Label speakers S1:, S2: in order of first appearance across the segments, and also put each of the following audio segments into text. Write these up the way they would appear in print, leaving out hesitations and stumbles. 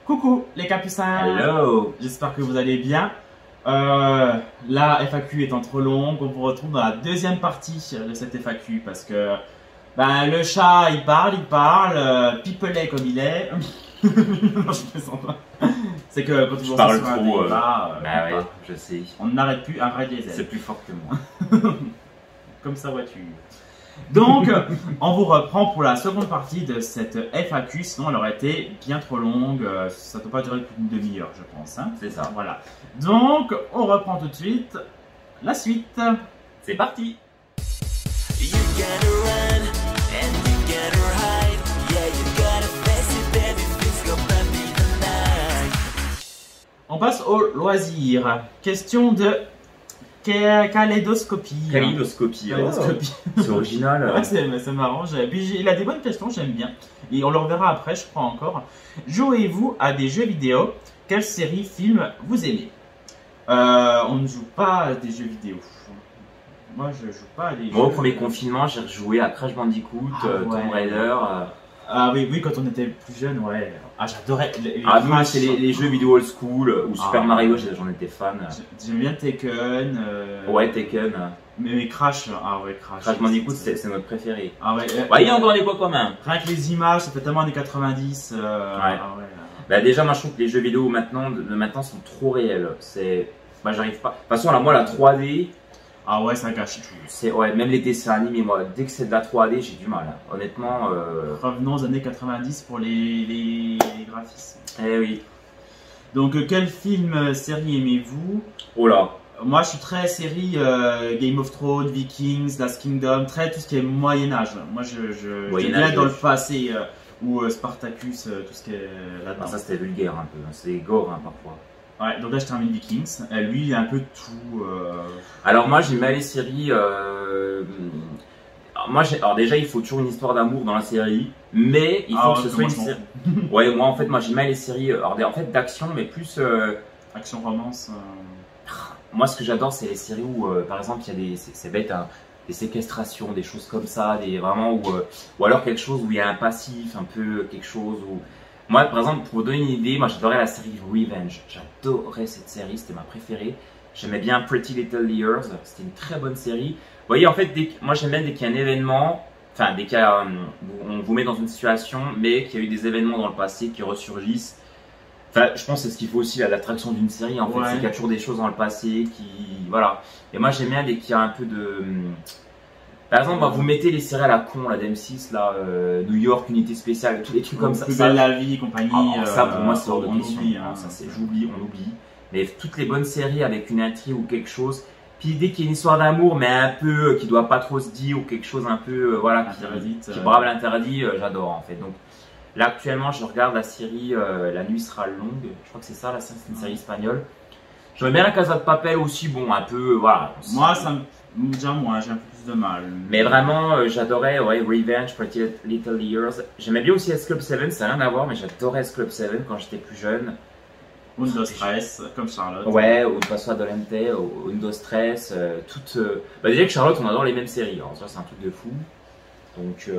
S1: Coucou les capucins.
S2: Hello.
S1: J'espère que vous allez bien. La FAQ étant trop longue, on vous retrouve dans la deuxième partie de cette FAQ parce que le chat il parle, pipelet comme il est. Non, je plaisante pas. C'est que quand
S2: Je parle trop.
S1: ouais,
S2: je sais.
S1: on n'arrête plus un vrai diesel.
S2: C'est plus fort que moi.
S1: Comme sa voiture. Donc, on vous reprend pour la seconde partie de cette FAQ, sinon elle aurait été bien trop longue, ça ne peut pas durer plus d'une demi-heure, je pense. Hein.
S2: C'est ça.
S1: Voilà. Donc, on reprend tout de suite la suite.
S2: C'est parti.
S1: On passe au loisir. Question de kaléidoscopie.
S2: Kaléidoscopie. C'est original.
S1: Ouais, c'est marrant. Puis, il a des bonnes questions, j'aime bien. Et on le reverra après, je crois encore. Jouez-vous à des jeux vidéo? Quelle série, film vous aimez? On ne joue pas à des jeux vidéo. Moi, je joue pas à des jeux.
S2: Moi, au premier confinement, j'ai rejoué à Crash Bandicoot, Tomb Raider.
S1: Ah oui, quand on était plus jeune, ouais. Ah, j'adorais
S2: moi, c'est les jeux vidéo old school ou Super Mario, j'en étais fan.
S1: J'aime bien Tekken.
S2: Ouais, Tekken.
S1: Mais Crash,
S2: Crash Bandicoot, c'est notre préféré.
S1: Ah ouais.
S2: Il y a encore des points communs.
S1: Rien que les images, ça fait tellement années 90.
S2: Déjà, moi, je trouve que les jeux vidéo de maintenant sont trop réels. J'arrive pas. De toute façon, là, moi, la 3D.
S1: Ah ouais, ça gâche tout.
S2: Même les dessins animés, moi, dès que c'est de la 3D, j'ai du mal. Honnêtement.
S1: Revenons aux années 90 pour les graphismes.
S2: Eh oui.
S1: Donc, quel film, série aimez-vous?
S2: Oh là.
S1: Moi, je suis très série Game of Thrones, Vikings, Last Kingdom, très tout ce qui est Moyen-Âge. Moi, je viens dans le passé, ou Spartacus, tout ce qui est là-dedans.
S2: Ça, c'était vulgaire un peu. C'est gore, hein, parfois.
S1: Ouais, donc là je termine Vikings. Lui, il y a un peu de tout.
S2: Alors moi, j'aime bien les séries. Alors déjà, il faut toujours une histoire d'amour dans la série, mais il faut que ce soit une série. Ouais, moi en fait, j'aime bien les séries. En fait, d'action, mais plus.
S1: Action romance.
S2: Moi, ce que j'adore, c'est les séries où, par exemple, il y a c'est bête, hein, des séquestrations, des choses comme ça, ou alors quelque chose où il y a un passif, un peu quelque chose où. Moi, par exemple, pour vous donner une idée, moi j'adorais la série Revenge. J'adorais cette série, c'était ma préférée. J'aimais bien Pretty Little Liars, c'était une très bonne série. Vous voyez, en fait, moi j'aime bien dès qu'il y a un événement, enfin, dès qu'il on vous met dans une situation, mais qu'il y a eu des événements dans le passé qui ressurgissent. Enfin, je pense que c'est ce qu'il faut aussi à l'attraction d'une série, en fait, c'est qu'il y a toujours des choses dans le passé qui. Voilà. Et moi j'aime bien dès qu'il y a un peu de. Par exemple, vous mettez les séries à la con, la d'M6, là, New York, Unité Spéciale, tous les trucs comme ça.
S1: Plus belle la vie, compagnie.
S2: Ça, pour moi, c'est hors de
S1: on
S2: question.
S1: oublie.
S2: On oublie. Mais toutes les bonnes séries avec une intrigue ou quelque chose. Puis dès qu'il y a une histoire d'amour, mais un peu qui doit pas trop se dire ou quelque chose un peu, qui brave l'interdit, j'adore en fait. Donc là, actuellement, je regarde la série La nuit sera longue. Je crois que c'est ça, c'est une série espagnole. J'aime bien la Casa de Papel aussi, bon, un peu, voilà.
S1: Moi, déjà, j'ai un peu plus de mal.
S2: Mais vraiment, j'adorais Revenge, Pretty Little Years. J'aimais bien aussi S Club 7, ça n'a rien à voir, mais j'adorais S Club 7 quand j'étais plus jeune.
S1: Undo Stress, comme Charlotte.
S2: Ouais, ou Paso Adolente, ou Undo Stress, déjà que Charlotte, on adore les mêmes séries, alors ça c'est un truc de fou. Donc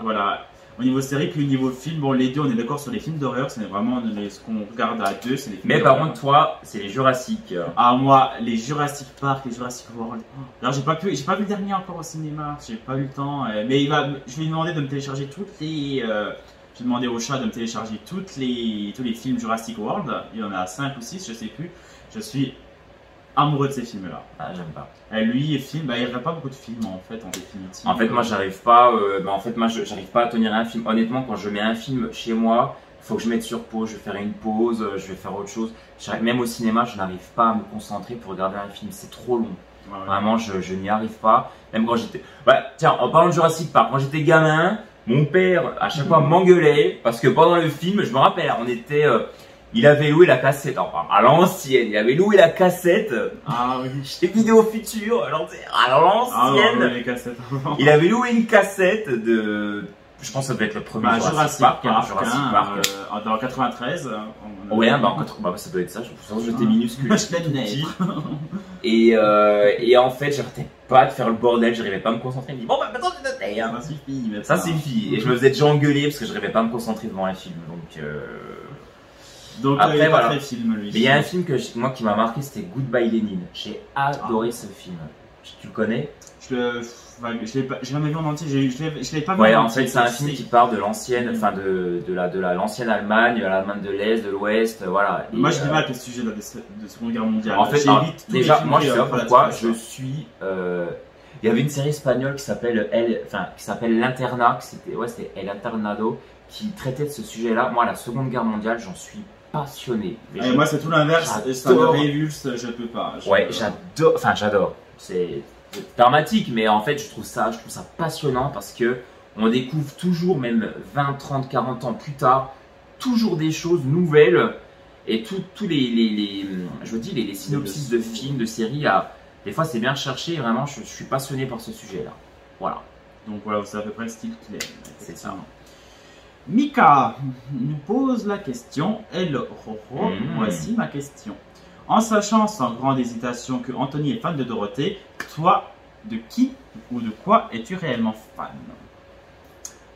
S1: voilà. Au niveau série, puis au niveau film, bon, les deux, on est d'accord sur les films d'horreur, c'est vraiment ce qu'on regarde à deux, c'est les films.
S2: Mais par contre, toi, c'est les Jurassic.
S1: Ah, moi, les Jurassic Park, les Jurassic World. Alors, j'ai pas vu le dernier encore au cinéma, j'ai pas eu le temps. Mais je vais lui demander de me télécharger toutes les. J'ai demandé au chat de me télécharger tous les films Jurassic World. Il y en a 5 ou 6, je sais plus. Je suis amoureux de ces films-là.
S2: Ah, j'aime pas.
S1: Lui, il n'y a pas beaucoup de films en fait, en définitive.
S2: En fait, moi, j'arrive pas. J'arrive pas à tenir un film. Honnêtement, quand je mets un film chez moi, il faut que je mette sur pause. Je vais faire une pause, je vais faire autre chose. Même au cinéma, je n'arrive pas à me concentrer pour regarder un film. C'est trop long. Ouais. Vraiment, je n'y arrive pas. Même quand j'étais. Tiens, en parlant de Jurassic Park, quand j'étais gamin, mon père à chaque fois m'engueulait parce que pendant le film, je me rappelle, on était. Il avait loué la cassette, enfin à l'ancienne, il avait loué la cassette.
S1: Ah oui.
S2: J'étais vidéo future, à l'ancienne. Il avait loué une cassette de. Je pense que ça devait être le premier
S1: Jurassic Park. Dans 93.
S2: Ouais, ça doit être ça, j'étais minuscule.
S1: Petit.
S2: Et en fait, j'arrêtais pas de faire le bordel, j'arrivais pas à me concentrer. Il me dit, bon, maintenant tu notes.
S1: Ça suffit.
S2: Ça suffit. Et je me faisais déjà engueuler parce que j'arrivais pas à me concentrer devant un film. Donc.
S1: Donc
S2: Après,
S1: il est pas
S2: voilà.
S1: très film lui.
S2: Mais il y a un film moi qui m'a marqué, c'était Goodbye Lenin. J'ai adoré ce film. Tu le connais?
S1: Je l'ai jamais vu en entier, je l'ai pas vu
S2: Ouais,
S1: en
S2: en
S1: entier.
S2: fait, c'est un film qui part de l'ancienne, enfin de l'ancienne Allemagne, l'Allemagne de l'Est, de l'Ouest, voilà.
S1: Moi, j'ai du mal avec le sujet de la Seconde Guerre mondiale.
S2: En fait,
S1: j'évite tous les
S2: déjà,
S1: films
S2: moi,
S1: qui,
S2: je sais pas
S1: parlent
S2: pourquoi,
S1: de ça.
S2: je suis. Il y avait une série espagnole qui s'appelle L'Internat, c'était El Internado, qui traitait de ce sujet-là. Moi, la Seconde Guerre mondiale, j'en suis passionné.
S1: Et moi, c'est tout l'inverse, ça me révulse, je peux pas.
S2: Ouais, j'adore. C'est dramatique, mais en fait, je trouve ça passionnant parce que on découvre toujours, même 20, 30, 40 ans plus tard, toujours des choses nouvelles et tous les synopsis de films, de séries, des fois c'est bien cherché et vraiment je suis passionné par ce sujet-là. Voilà.
S1: Donc voilà, c'est à peu près le style qu'il aime.
S2: C'est ça.
S1: Mika nous pose la question. Hello, voici ma question. En sachant sans grande hésitation que Anthony est fan de Dorothée, toi, de qui ou de quoi es-tu réellement fan?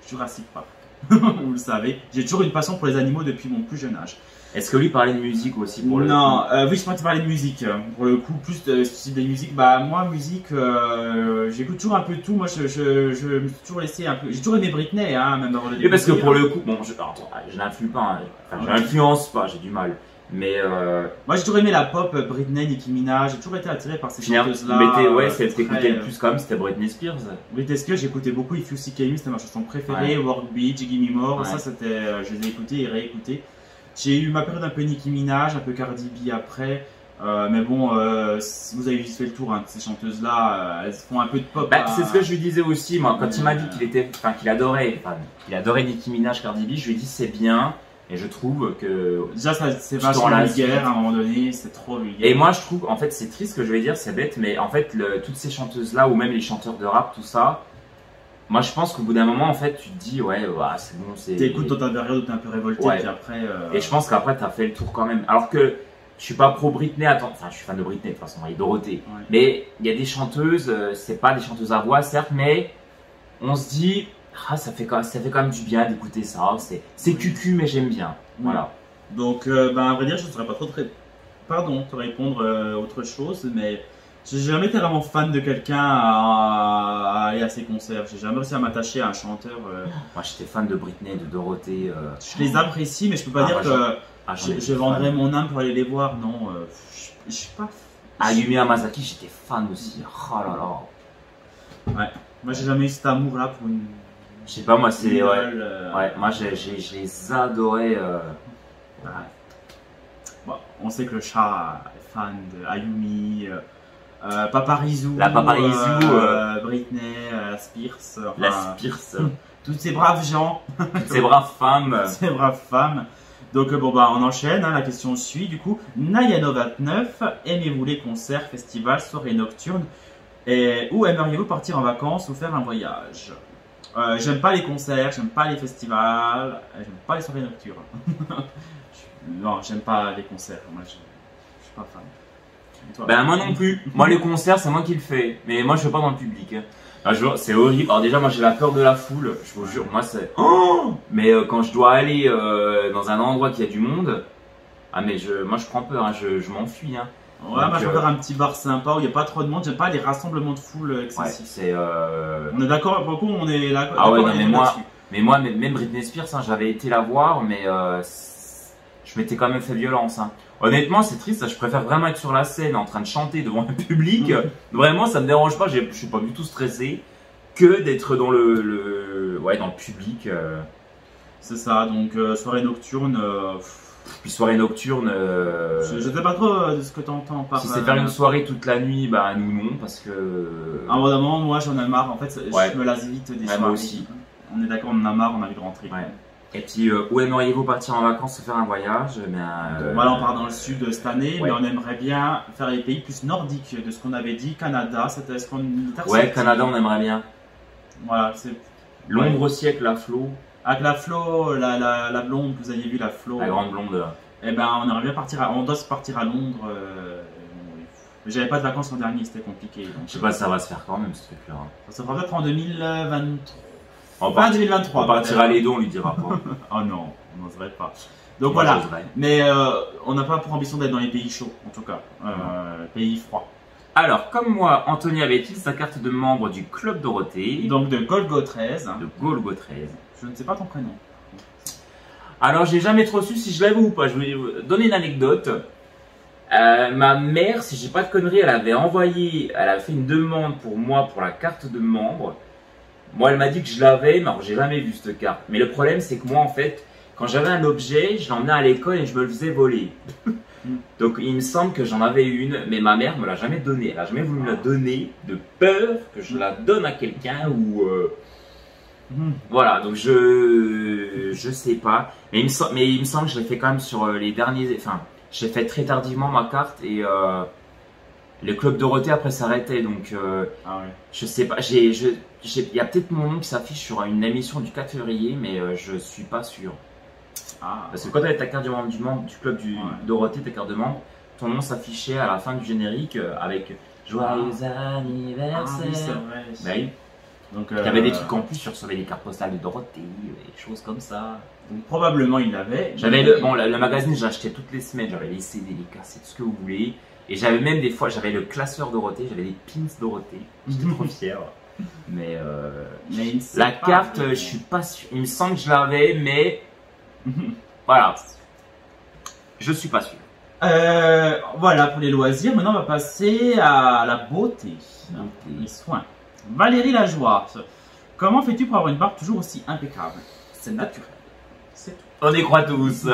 S1: Jurassic Park. Vous le savez, j'ai toujours une passion pour les animaux depuis mon plus jeune âge.
S2: Est-ce que lui parlait de musique aussi pour
S1: Non, oui, je pense que tu parlais de musique. Pour le coup, plus de ce type de musique. Bah, moi, musique, j'écoute toujours un peu de tout. Moi, je me suis toujours laissé un peu. J'ai toujours aimé Britney, hein, même avant le
S2: Et parce que pour le coup, bon, je n'influe pas, je n'influence pas, j'ai du mal. Mais
S1: moi, j'ai toujours aimé la pop, Britney, Nicki Minaj. J'ai toujours été attiré par ces chanteuses-là.
S2: Ouais, celle que t'écoutais le plus quand même, c'était Britney Spears.
S1: Britney Spears, j'écoutais beaucoup If You See Me, c'était ma chanson préférée.
S2: Ouais.
S1: Work Beat, Gimme More,
S2: Ouais.
S1: ça, c'était, je les ai écoutés et réécoutés. J'ai eu ma période un peu Nicki Minaj, un peu Cardi B après. Mais bon, si vous avez vite fait le tour, hein, ces chanteuses-là, elles font un peu de pop.
S2: Bah, c'est ce que je lui disais aussi, moi, quand il m'a dit qu'il adorait Nicki Minaj, Cardi B, je lui ai dit c'est bien, et je trouve que.
S1: Déjà, c'est vachement vulgaire à un moment donné, c'est trop vulgaire.
S2: Et moi, je trouve, en fait, c'est triste ce que je vais dire, c'est bête, mais en fait, toutes ces chanteuses-là, ou même les chanteurs de rap, tout ça, moi, je pense qu'au bout d'un moment, en fait, tu te dis, ouais, c'est bon, c'est.
S1: T'écoutes dans ta période où t'es un peu révolté,
S2: Ouais.
S1: puis après.
S2: Et je pense qu'après, t'as fait le tour quand même. Alors que je suis pas pro Britney, enfin, je suis fan de Britney de toute façon, et Dorothée.
S1: Ouais.
S2: Mais il y a des chanteuses, c'est pas des chanteuses à voix, certes, mais on se dit, ça fait quand même du bien d'écouter ça. C'est cucu, mais j'aime bien. Voilà.
S1: Donc, à vrai dire, je ne saurais pas trop te répondre autre chose, mais j'ai jamais été vraiment fan de quelqu'un à aller à ses concerts. J'ai jamais réussi à m'attacher à un chanteur.
S2: Moi, j'étais fan de Britney, de Dorothée.
S1: Je les apprécie, mais je peux pas dire que je vendrais mon âme pour aller les voir. Non, je suis pas.
S2: Ayumi Hamasaki, j'étais fan aussi. Oh là là.
S1: Ouais. Moi, j'ai jamais eu cet amour-là pour une.
S2: Je sais pas, moi, c'est.
S1: idole,
S2: Ouais, moi, je les adorais.
S1: Ouais. Bon, on sait que le chat est fan de Ayumi, Paparizou,
S2: La Paparizou,
S1: Britney, Spears, enfin,
S2: La Spears,
S1: toutes ces braves gens,
S2: ces braves femmes.
S1: ces braves femmes. Donc on enchaîne, hein, la question suit du coup. Nayano29, aimez-vous les concerts, festivals, soirées nocturnes et où aimeriez-vous partir en vacances ou faire un voyage? J'aime pas les concerts, j'aime pas les festivals, j'aime pas les soirées nocturnes. Non, j'aime pas les concerts, moi je suis pas fan. Et toi?
S2: Ben moi non plus. Moi les concerts c'est moi qui le fais. Mais moi je vais pas dans le public. C'est horrible. Alors déjà moi j'ai la peur de la foule. Je vous jure. Moi c'est. Oh mais quand je dois aller dans un endroit qui a du monde. Ah mais moi je prends peur. Hein. Je m'enfuis. Hein.
S1: Ouais, moi je préfère un petit bar sympa où il n'y a pas trop de monde. J'aime pas les rassemblements de foule excessifs.
S2: Ouais,
S1: on est d'accord, pour le coup on est d'accord.
S2: Ah ouais non mais moi même Britney Spears hein, j'avais été la voir mais je m'étais quand même fait violence. Hein. Honnêtement, c'est triste. Je préfère vraiment être sur la scène en train de chanter devant un public. Vraiment, ça me dérange pas. Je suis pas du tout stressé que d'être dans dans le public.
S1: C'est ça. Donc soirée nocturne.
S2: Puis soirée nocturne.
S1: Je sais pas trop de ce que tu entends par.
S2: Si c'est faire une soirée toute la nuit, bah nous non parce que.
S1: À un moment, moi j'en ai marre. En fait, je me lasse vite des soirées.
S2: Moi aussi.
S1: On est d'accord, on en a marre, on a envie de rentrer.
S2: Ouais. Et puis, où aimeriez-vous partir en vacances ou faire un voyage?
S1: Voilà, on part dans le sud cette année,
S2: ouais.
S1: mais on aimerait bien faire les pays plus nordiques de ce qu'on avait dit. Canada, c'était ce qu'on.
S2: Ouais, Canada, on aimerait bien.
S1: Voilà, c'est.
S2: L'ombre au siècle, la Flo.
S1: Avec la Flo, la blonde, vous aviez vu la Flo.
S2: La grande blonde.
S1: Eh ben, on aimerait bien partir on doit se partir à Londres. Mais j'avais pas de vacances l'an dernier, c'était compliqué. Donc,
S2: je sais pas si ça va se faire quand même ce truc-là.
S1: Ça se fera peut-être en 2023.
S2: Fin
S1: 2023.
S2: On partira à Lédo, on lui dira pas.
S1: Oh non, on n'oserait pas. Donc
S2: Moi,
S1: voilà.
S2: j'oserais.
S1: Mais on n'a pas pour ambition d'être dans les pays chauds, en tout cas. Pays froids.
S2: Alors, comme moi, Anthony avait-il sa carte de membre du Club Dorothée,
S1: Donc de Golgo 13.
S2: de Golgo 13.
S1: Je ne sais pas ton prénom.
S2: Alors, j'ai jamais trop su si je l'avais ou pas. Je vais vous donner une anecdote. Ma mère, si j'ai pas de conneries, elle a fait une demande pour moi pour la carte de membre. Moi, elle m'a dit que je l'avais, mais alors j'ai jamais vu cette carte. Mais le problème, c'est que moi, en fait, quand j'avais un objet, je l'emmenais à l'école et je me le faisais voler. Donc, il me semble que j'en avais une, mais ma mère me l'a jamais donnée. Elle a jamais voulu me la donner, de peur que je la donne à quelqu'un ou. Voilà, donc je sais pas. Mais il me semble que je l'ai fait quand même sur les derniers. Enfin, j'ai fait très tardivement ma carte et le Club Dorothée après s'arrêtait. Donc,
S1: Ah ouais.
S2: je sais pas. Il y a peut-être mon nom qui s'affiche sur une émission du 4 février, mais je suis pas sûr.
S1: Ah,
S2: Parce que quand tu avais ta carte du Club Dorothée, ta carte de membre, ton nom s'affichait à la fin du générique avec Joyeux anniversaire.
S1: Ah oui, c'est vrai.
S2: Bah oui.
S1: Donc,
S2: Il y avait des trucs en plus sur sauver les cartes postales de Dorothée, des choses comme ça.
S1: donc probablement il l'avait.
S2: J'avais le magazine, j'achetais toutes les semaines, j'avais les CD, les cassettes, ce que vous voulez. Et j'avais même des fois, j'avais le classeur Dorothée, j'avais des pins Dorothée. J'étais trop fier. Mais la carte, je suis pas sûr. Il me semble que je l'avais, mais voilà. Je suis pas sûr.
S1: Voilà pour les loisirs. Maintenant, on va passer à la beauté. Les soins. Valérie Lajoie. Comment fais-tu pour avoir une barbe toujours aussi impeccable? C'est naturel. C'est tout.
S2: On y croit tous.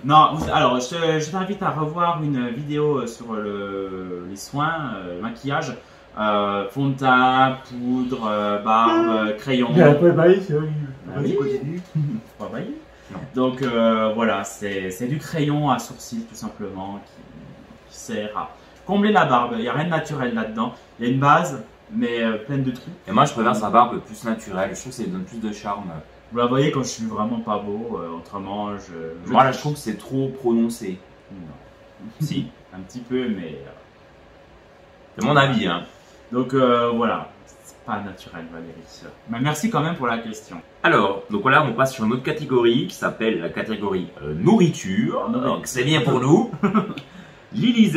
S1: Non, alors je t'invite à revoir une vidéo sur les soins, maquillage, fond de teint, poudre, barbe, crayon. Vas-y, continue. Faut pas bailler.
S2: Non.
S1: Donc voilà, c'est du crayon à sourcils tout simplement qui sert à combler la barbe. Il n'y a rien de naturel là-dedans. Il y a une base, mais pleine de trucs.
S2: Et moi, je préfère sa barbe plus naturelle. Je trouve que ça lui donne plus de charme.
S1: Vous la voyez quand je suis vraiment pas beau. Autrement,
S2: Moi, là, je trouve que c'est trop prononcé.
S1: Non.
S2: Si.
S1: Un petit peu, mais.
S2: C'est mon avis, hein.
S1: Donc voilà, c'est pas naturel, Valérie. Mais merci quand même pour la question.
S2: Alors, donc là, on passe sur une autre catégorie qui s'appelle la catégorie nourriture. Donc, c'est bien pour nous. Lily Z.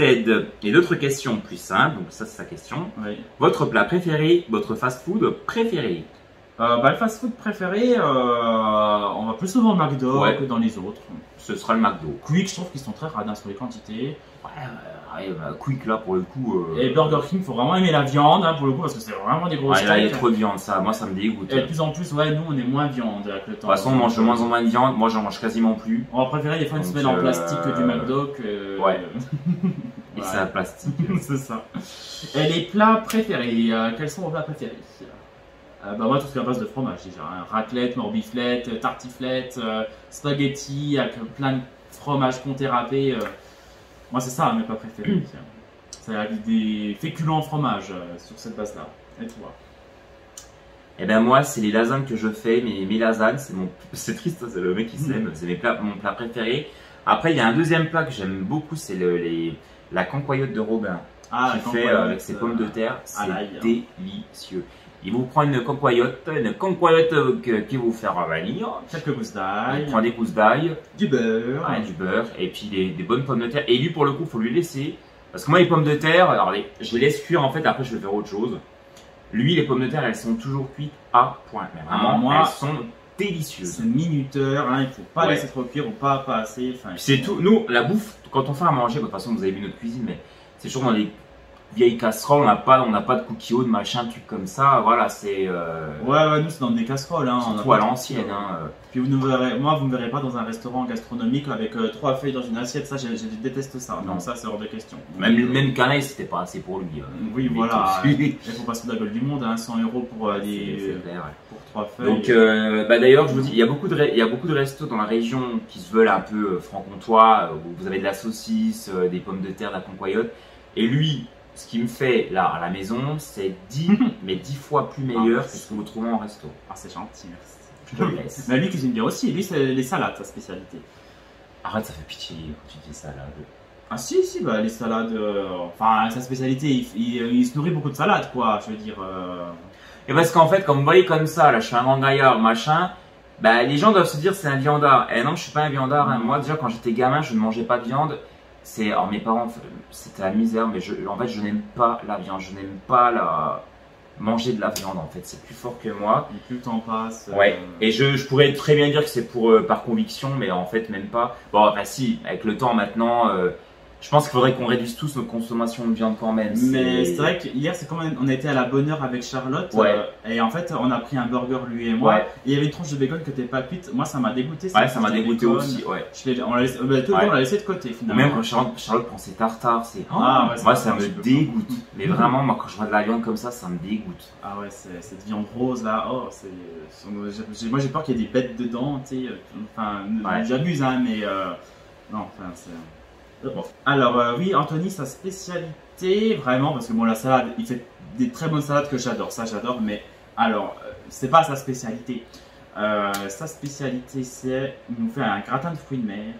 S2: Et d'autres questions plus simples. Donc, ça, c'est sa question.
S1: Oui.
S2: Votre plat préféré, votre fast-food préféré?
S1: Le fast-food préféré, on va plus souvent au McDo
S2: Ouais.
S1: que dans les autres.
S2: Ce sera le McDo.
S1: Quick, je trouve qu'ils sont très radins sur les quantités.
S2: Ouais, Quick, là, pour le coup.
S1: Et Burger King, faut vraiment aimer la viande, hein, pour le coup, parce que c'est vraiment des gros
S2: Ouais, là, il y a
S1: steaks.
S2: trop de viande, ça. Moi, ça me dégoûte.
S1: Et
S2: De
S1: de plus en plus, ouais, nous, on est moins viande avec le temps.
S2: toute façon, on mange de moins en moins de viande. Moi, j'en mange quasiment plus.
S1: On va préférer des fois une
S2: Donc,
S1: semaine en plastique que du McDo que.
S2: ouais. Et
S1: Ouais.
S2: c'est un plastique.
S1: C'est ça. Et les plats préférés, quels sont vos plats préférés? Moi, tout ce qui est à base de fromage déjà. Hein. Raclette, morbiflette, tartiflette, spaghetti avec plein de fromage comté râpé. Moi, c'est ça mes plats préférés. C'est avec des féculents fromage sur cette base-là. Et toi?
S2: Et ben moi, c'est les lasagnes que je fais, mais mes lasagnes, c'est triste, hein, c'est le mec qui s'aime, c'est mon plat préféré. Après, il y a un deuxième plat que j'aime beaucoup, c'est la cancoyote de Robin,
S1: Ah,
S2: qui fait avec ses pommes de terre, c'est
S1: l'ail.
S2: délicieux. Il vous prend une cancoyote qui vous fait revenir.
S1: Quelques gousses d'ail,
S2: Il prend des gousses d'ail,
S1: du beurre.
S2: du beurre, et puis des bonnes pommes de terre. Et lui, pour le coup, il faut lui laisser. Parce que moi, les pommes de terre, alors je les laisse cuire en fait, après je vais faire autre chose. Lui, les pommes de terre, elles sont toujours cuites à point. Mais vraiment,
S1: moi,
S2: elles sont délicieuses.
S1: C'est minuteur, hein, il faut pas
S2: Ouais.
S1: laisser trop cuire ou pas assez. Enfin,
S2: C'est tout. Nous, la bouffe, quand on fait à manger, de toute façon, vous avez vu notre cuisine, mais c'est toujours dans les vieilles casseroles. On n'a pas de cookies de machin, truc comme ça. Voilà, c'est.
S1: Ouais, nous c'est dans des casseroles. Hein, on a
S2: Surtout
S1: pas
S2: à
S1: de
S2: l'ancienne.
S1: cookies,
S2: Hein.
S1: Puis vous me verrez pas dans un restaurant gastronomique avec 3 feuilles dans une assiette. Ça, je déteste ça.
S2: Non.
S1: Donc ça, c'est hors de question.
S2: Même Canaille, c'était pas assez pour lui.
S1: Oui,
S2: Mais
S1: voilà.
S2: tout-
S1: Il faut pas se foutre de la gueule du monde. Hein, 100 € pour
S2: C'est clair.
S1: pour 3 feuilles.
S2: Donc, d'ailleurs, je vous dis, il y a beaucoup de restos dans la région qui se veulent un peu franc-comtois, où vous avez de la saucisse, des pommes de terre, de la concoyote. Et lui, ce qu'il me fait là à la maison, c'est 10 fois plus meilleur que ce que vous trouvez en resto.
S1: Ah, c'est gentil, merci.
S2: Je te le laisse.
S1: Mais lui cuisine bien aussi. Lui, c'est les salades, sa spécialité.
S2: Arrête, ça fait pitié quand tu dis ça là.
S1: Ah si, bah, les salades, enfin sa spécialité, il se nourrit beaucoup de salades quoi, je veux dire.
S2: Et parce qu'en fait, comme vous voyez comme ça, là je suis un grand gaillard, machin, Bah, les gens doivent se dire c'est un viandard. Eh non, je suis pas un viandard. Hein. Moi, déjà, quand j'étais gamin, je ne mangeais pas de viande. Alors, mes parents, c'était la misère, mais en fait, je n'aime pas la viande. Je n'aime pas manger de la viande, en fait. C'est plus fort que moi.
S1: Et plus le temps passe.
S2: Ouais. Et je pourrais très bien dire que c'est par conviction, mais en fait, même pas. Bon, bah si, avec le temps maintenant, je pense qu'il faudrait qu'on réduise tous notre consommation de viande quand même.
S1: Mais c'est vrai qu'hier, c'est quand même, on était à la bonne heure avec Charlotte.
S2: Ouais.
S1: Et en fait, on a pris un burger, lui et moi.
S2: Ouais.
S1: Et il y avait une tranche de bacon qui n'était pas cuite. Moi, ça m'a dégoûté.
S2: Ouais, ça m'a dégoûté aussi. Ouais.
S1: On l'a laissé, tout le temps, on l'a laissé de côté finalement.
S2: Même quand Charlotte prend ses tartares, c'est.
S1: Ah, ouais,
S2: moi, ça me dégoûte. Mais vraiment, moi, quand je vois de la viande comme ça me dégoûte.
S1: Ah ouais, cette viande rose là, oh, moi j'ai peur qu'il y ait des bêtes dedans, tu sais. Enfin, j'abuse, hein, mais non, enfin, c'est. Bon. Alors, oui, Anthony, sa spécialité, vraiment, parce que bon, la salade, il fait des très bonnes salades que j'adore, ça j'adore, mais alors, c'est pas sa spécialité. Sa spécialité, c'est il nous fait un gratin de fruits de mer.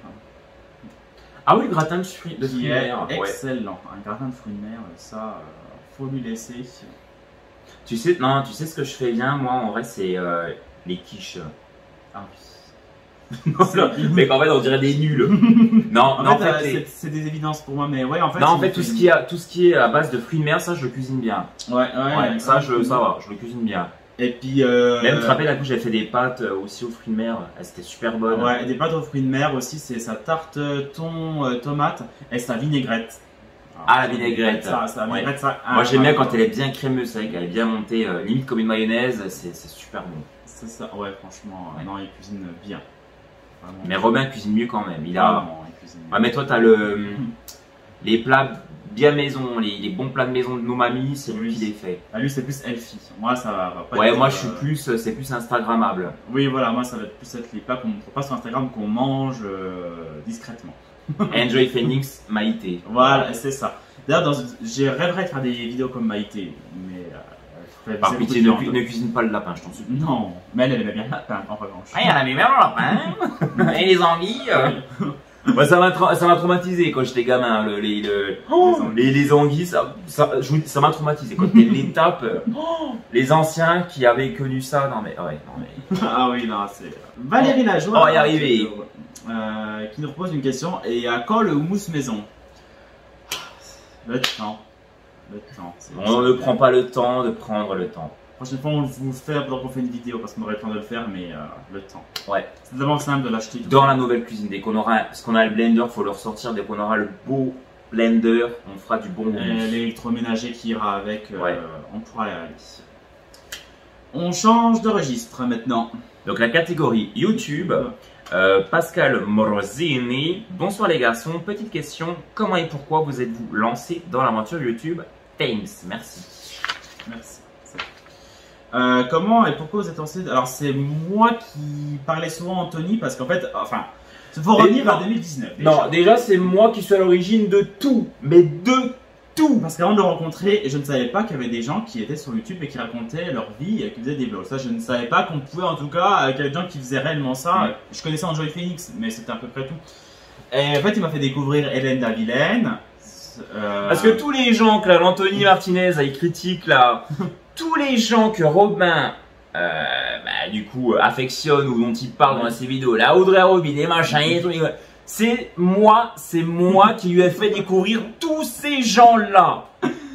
S2: Ah oui, le gratin de fruits de mer.
S1: Excellent. Un gratin de fruits de mer, ça, faut lui laisser.
S2: Tu sais ce que je fais bien, moi, en vrai, c'est les quiches.
S1: Ah oui.
S2: Mais en fait, on dirait des nuls. Non,
S1: en fait, c'est des évidences pour moi, mais ouais, en fait.
S2: Non, en fait, tout ce qui est à base de fruits de mer, ça, je le cuisine bien.
S1: Ouais,
S2: ça va, je le cuisine bien.
S1: Et puis.
S2: Même, tu te rappelles, d'un coup, j'avais fait des pâtes aussi aux fruits de mer. Elles étaient super bonnes.
S1: Ouais, des pâtes aux fruits de mer aussi, c'est sa tarte thon, tomate et sa vinaigrette.
S2: Alors, la vinaigrette.
S1: Ça, vinaigrette, ça.
S2: Moi, j'aime bien quand elle est bien crémeuse, c'est vrai qu'elle est bien montée, limite comme une mayonnaise, c'est super bon.
S1: C'est ça, ouais, franchement, non, il cuisine bien. Vraiment.
S2: Mais Robin cuisine mieux quand même. Il
S1: cuisine
S2: mieux. Mais toi, t'as les plats bien maison, les bons plats de maison de nos mamies, c'est lui qui les fait.
S1: Ah, lui, c'est plus healthy. Moi, ça va pas.
S2: Ouais, moi, c'est plus Instagrammable.
S1: Oui, voilà, moi, ça va être plus être les plats qu'on montre pas sur Instagram, qu'on mange discrètement.
S2: Enjoy Phoenix, Maïté.
S1: Voilà, c'est ça. D'ailleurs, j'ai rêverais de faire des vidéos comme Maïté, mais.
S2: Par pitié, ne cuisine pas le lapin, je t'en supplie.
S1: Non, mais elle aimait bien le lapin, en revanche.
S2: Ah, il y en avait bien le lapin. Et les anguilles. Ouais, ça m'a traumatisé quand j'étais gamin. Les anguilles, ça m'a traumatisé. Quand les tapes, les anciens qui avaient connu ça, non mais.
S1: Ah oui, non, c'est. Valérie Lajoie.
S2: On va y arriver.
S1: Qui nous propose une question. Et à quand le houmous maison? Le temps.
S2: On ne prend pas le temps de prendre le temps.
S1: La prochaine fois, on vous le fait pendant qu'on fait une vidéo parce qu'on aurait le temps de le faire, mais le temps.
S2: Ouais.
S1: C'est d'abord simple de l'acheter.
S2: Dans la nouvelle cuisine, parce qu'on a le blender, il faut le ressortir. Dès qu'on aura le beau blender, on fera du bon houmous.
S1: L'électroménager qui ira avec, on pourra aller. On change de registre maintenant.
S2: Donc la catégorie YouTube. Pascal Morosini, bonsoir les garçons, petite question, comment et pourquoi vous êtes-vous lancé dans l'aventure YouTube? Thanks, merci.
S1: Comment et pourquoi vous êtes lancé? Alors c'est moi qui parlais souvent à Anthony parce qu'en fait, il faut revenir à 2019. Déjà.
S2: Non, déjà c'est moi qui suis à l'origine de tout, mais de tout.
S1: Parce qu'avant de le rencontrer, je ne savais pas qu'il y avait des gens qui étaient sur YouTube et qui racontaient leur vie et qui faisaient des vlogs. Ça, je ne savais pas qu'on pouvait, en tout cas, qu'il y avait des gens qui faisaient réellement ça. Je connaissais Enjoy Phoenix, mais c'était à peu près tout. Et en fait, il m'a fait découvrir Hélène Davilène.
S2: Parce que tous les gens que l'Anthony Martinez il critique là, tous les gens que Robin du coup affectionne ou dont il parle dans ses vidéos, la Audrey Robin et machin et tout, c'est moi qui lui ai fait découvrir tous ces gens-là.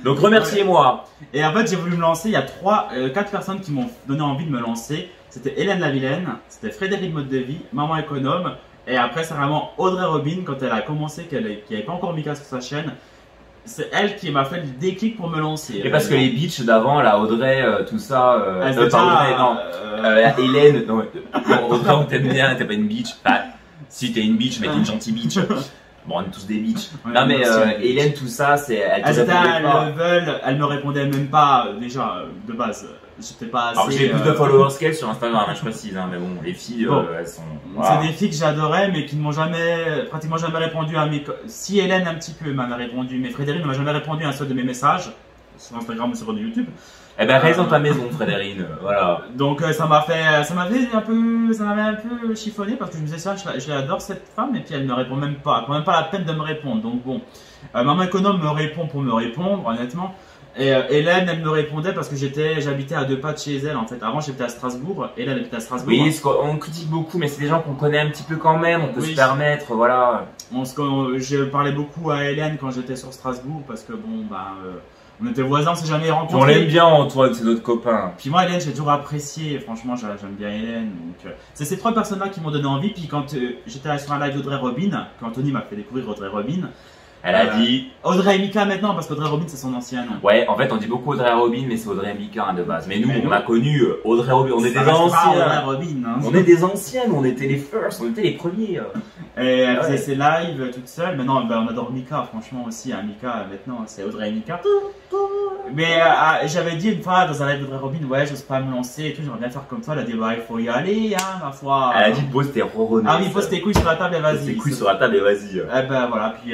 S2: Donc remerciez-moi.
S1: Et en fait, j'ai voulu me lancer. Il y a 4 personnes qui m'ont donné envie de me lancer. C'était Hélène Lavilaine, c'était Frédéric Mode de Vie, Maman Économe. Et après, c'est vraiment Audrey Robin quand elle a commencé, qui n'avait pas encore mis sur sa chaîne. C'est elle qui m'a fait le déclic pour me lancer.
S2: Et parce que les bitches d'avant, la Audrey, tout ça, Hélène, non, Audrey on t'aime bien, t'es pas une bitch. Si t'es une bitch, mais t'es une gentille bitch. Bon, on est tous des bitches. Non, mais Hélène, tout ça, elle te
S1: répondait pas. Elle me répondait même pas, déjà, de base. J'étais pas assez.
S2: Alors, j'ai plus de followers qu'elle sur Instagram, je précise, hein, mais bon, les filles, elles sont.
S1: Voilà. C'est des filles que j'adorais, mais qui ne m'ont pratiquement jamais répondu à mes. Si Hélène, un petit peu, m'avait répondu, mais Frédéric ne m'a jamais répondu à un seul de mes messages, sur Instagram ou sur YouTube.
S2: Eh ben, reste dans ta maison, Frédéric, voilà.
S1: Donc, ça m'avait un peu chiffonné parce que je me disais ça, je l'adore cette femme, et puis elle ne répond même pas, elle prend même pas la peine de me répondre. Donc, bon, Maman Économe me répond pour me répondre, honnêtement. Et Hélène, elle me répondait parce que j'habitais à 2 pas de chez elle en fait. Avant, j'habitais à Strasbourg. Hélène habitait à Strasbourg.
S2: Oui, on critique beaucoup, mais c'est des gens qu'on connaît un petit peu quand même, on peut
S1: Oui.
S2: se permettre, voilà.
S1: Je parlais beaucoup à Hélène quand j'étais sur Strasbourg parce que bon, on était voisins, on s'est jamais rencontrés.
S2: On l'aime bien, Antoine, c'est notre copain.
S1: Puis moi, Hélène, j'ai toujours apprécié. Franchement, j'aime bien Hélène. Donc, c'est ces 3 personnes-là qui m'ont donné envie. Puis quand j'étais sur un live d'Audrey Robin, quand Anthony m'a fait découvrir Audrey Robin,
S2: Elle a dit.
S1: Audrey et Mika maintenant, parce qu'Audrey Robin, c'est son ancien nom.
S2: Ouais, en fait, on dit beaucoup Audrey Robin, mais c'est Audrey Mika hein, de base. Mais nous,
S1: Mais
S2: on
S1: nous-
S2: a connu Audrey Robin, on est des
S1: Ça restera Audrey
S2: anciens.
S1: Robin. Hein.
S2: On est des anciennes, on était les first, on était les premiers.
S1: Et elle
S2: Ouais.
S1: faisait ses lives toute seule. Maintenant, on adore Mika, franchement aussi. Hein. Mika, maintenant, c'est Audrey et Mika. Mais j'avais dit une fois dans un live d'Audrey Robin, ouais, j'ose pas me lancer et tout, j'aimerais bien faire comme toi. Elle a dit, bah, il faut y aller, hein, ma foi.
S2: Elle a dit pose tes ronronnettes.
S1: Ah oui, pose tes couilles sur la table et
S2: Pose
S1: vas-y.
S2: tes couilles sur la table et vas-y.
S1: Eh ben voilà, puis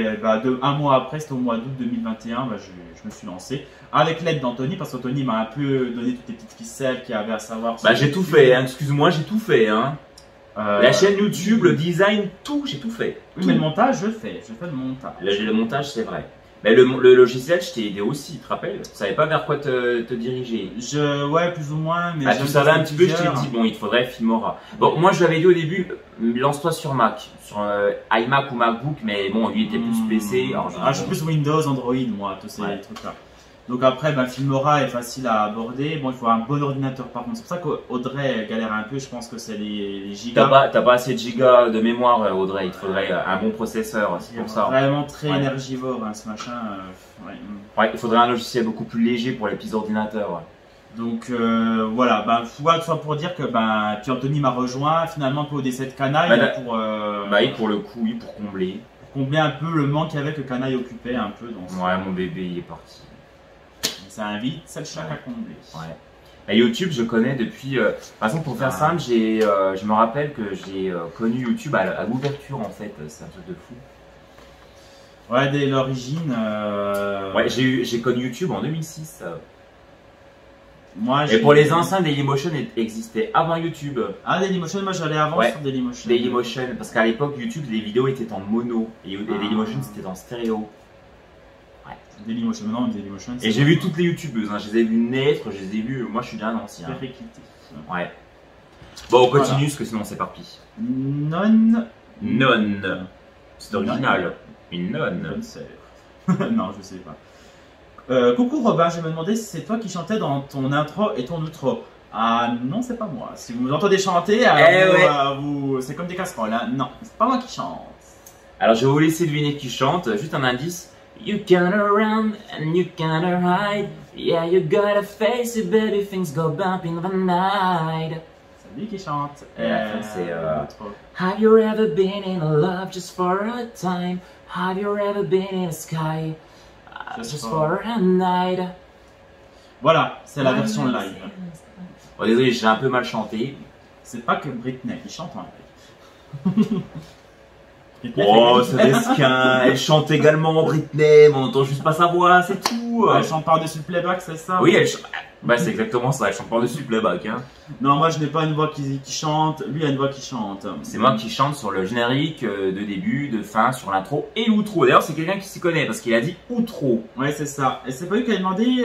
S1: un mois après, c'était au mois d'août 2021, je me suis lancé avec l'aide d'Anthony parce qu'Anthony m'a un peu donné toutes les petites ficelles qu'il y avait à savoir.
S2: Bah j'ai tout fait, hein. Excuse-moi, j'ai tout fait. Hein. La chaîne YouTube, le design, tout, j'ai tout fait.
S1: Oui, mais le montage, je fais le montage.
S2: Là j'ai le montage, c'est vrai. Mais le logiciel, je t'ai aidé aussi, tu te rappelles? Tu savais pas vers quoi te diriger.
S1: Ouais, plus ou moins, mais
S2: Ah, tu
S1: j'aime
S2: savais un
S1: pas
S2: petit peu, je t'ai
S1: plusieurs.
S2: dit, bon, il te faudrait Filmora. Bon, moi je lui avais dit au début, lance-toi sur Mac, sur iMac ou MacBook, mais bon, lui était plus PC. Alors,
S1: Je suis plus Windows, Android, moi, tous ces
S2: Ouais.
S1: trucs-là. Donc après, Filmora est facile à aborder. Bon, il faut un bon ordinateur par contre. C'est pour ça qu'Audrey galère un peu. Je pense que c'est les gigas.
S2: T'as pas assez de gigas de mémoire, Audrey. Il te faudrait un bon processeur, c'est pour ça.
S1: Vraiment très
S2: Ouais.
S1: énergivore, hein, ce machin. Ouais.
S2: Ouais, il faudrait un logiciel beaucoup plus léger pour les petits ordinateurs. Ouais.
S1: Donc voilà, tout ça pour dire que puis Anthony m'a rejoint finalement pour OD7 Canaille pour
S2: oui, pour le coup, oui, pour combler.
S1: combler un peu le manque qu'avait que Canaille occupait un peu dans ce...
S2: Ouais, mon bébé, il est parti.
S1: Ça invite, c'est le chac à combler.
S2: Ouais. Et YouTube, je connais depuis. Par exemple, pour faire simple, je me rappelle que j'ai connu YouTube à l'ouverture en fait. C'est un truc de fou.
S1: Ouais, dès l'origine.
S2: Ouais, j'ai connu YouTube en 2006.
S1: Moi,
S2: Et pour les anciens, Dailymotion existait avant YouTube.
S1: Ah, Dailymotion, moi j'allais avant
S2: Ouais.
S1: sur Dailymotion.
S2: Dailymotion, parce qu'à l'époque, YouTube, les vidéos étaient en mono et
S1: Ah.
S2: Dailymotion c'était en stéréo.
S1: Dailymotion, maintenant Dailymotion.
S2: Et j'ai vu toutes les youtubeuses, hein. Je les ai vues naître, je les ai vues. Moi, je suis bien un ancien.
S1: Périclité.
S2: Ouais. Bon, on continue
S1: Voilà.
S2: parce que sinon on s'éparpille.
S1: Non.
S2: Nonne. C'est original. Une nonne.
S1: Bonne sœur. Non, je sais pas. Coucou Robin, je me demandais si c'est toi qui chantais dans ton intro et ton outro. Ah non, c'est pas moi. Si vous m'entendez chanter, c'est comme des casseroles. Hein. Non, c'est pas moi qui chante.
S2: Alors, je vais vous laisser deviner qui chante. Juste un indice. You kinda run and you kinda hide. Yeah, you gotta face it, baby. Things go bump in the night.
S1: C'est lui qui chante.
S2: Et la fin, c'est,
S1: l'outro.
S2: Have you ever been in love just for a time? Have you ever been in the sky just for a night?
S1: Voilà, c'est la version live.
S2: Bon, désolé, j'ai un peu mal chanté.
S1: C'est pas que Britney qui chante en live. Britney
S2: Oh,
S1: fait-
S2: c'est mesquin. Elle chante également Britney, mais on entend juste pas sa voix, c'est tout.
S1: Elle chante par-dessus le playback, c'est ça?
S2: Oui, elle chante. Bah, c'est exactement ça, elle chante par-dessus le playback. Hein.
S1: Non, moi je n'ai pas une voix qui chante, lui a une voix qui chante.
S2: C'est moi qui chante sur le générique de début, de fin, sur l'intro et l'outro. D'ailleurs, c'est quelqu'un qui s'y connaît parce qu'il a dit outro.
S1: Ouais, c'est ça. Et c'est pas lui qui a demandé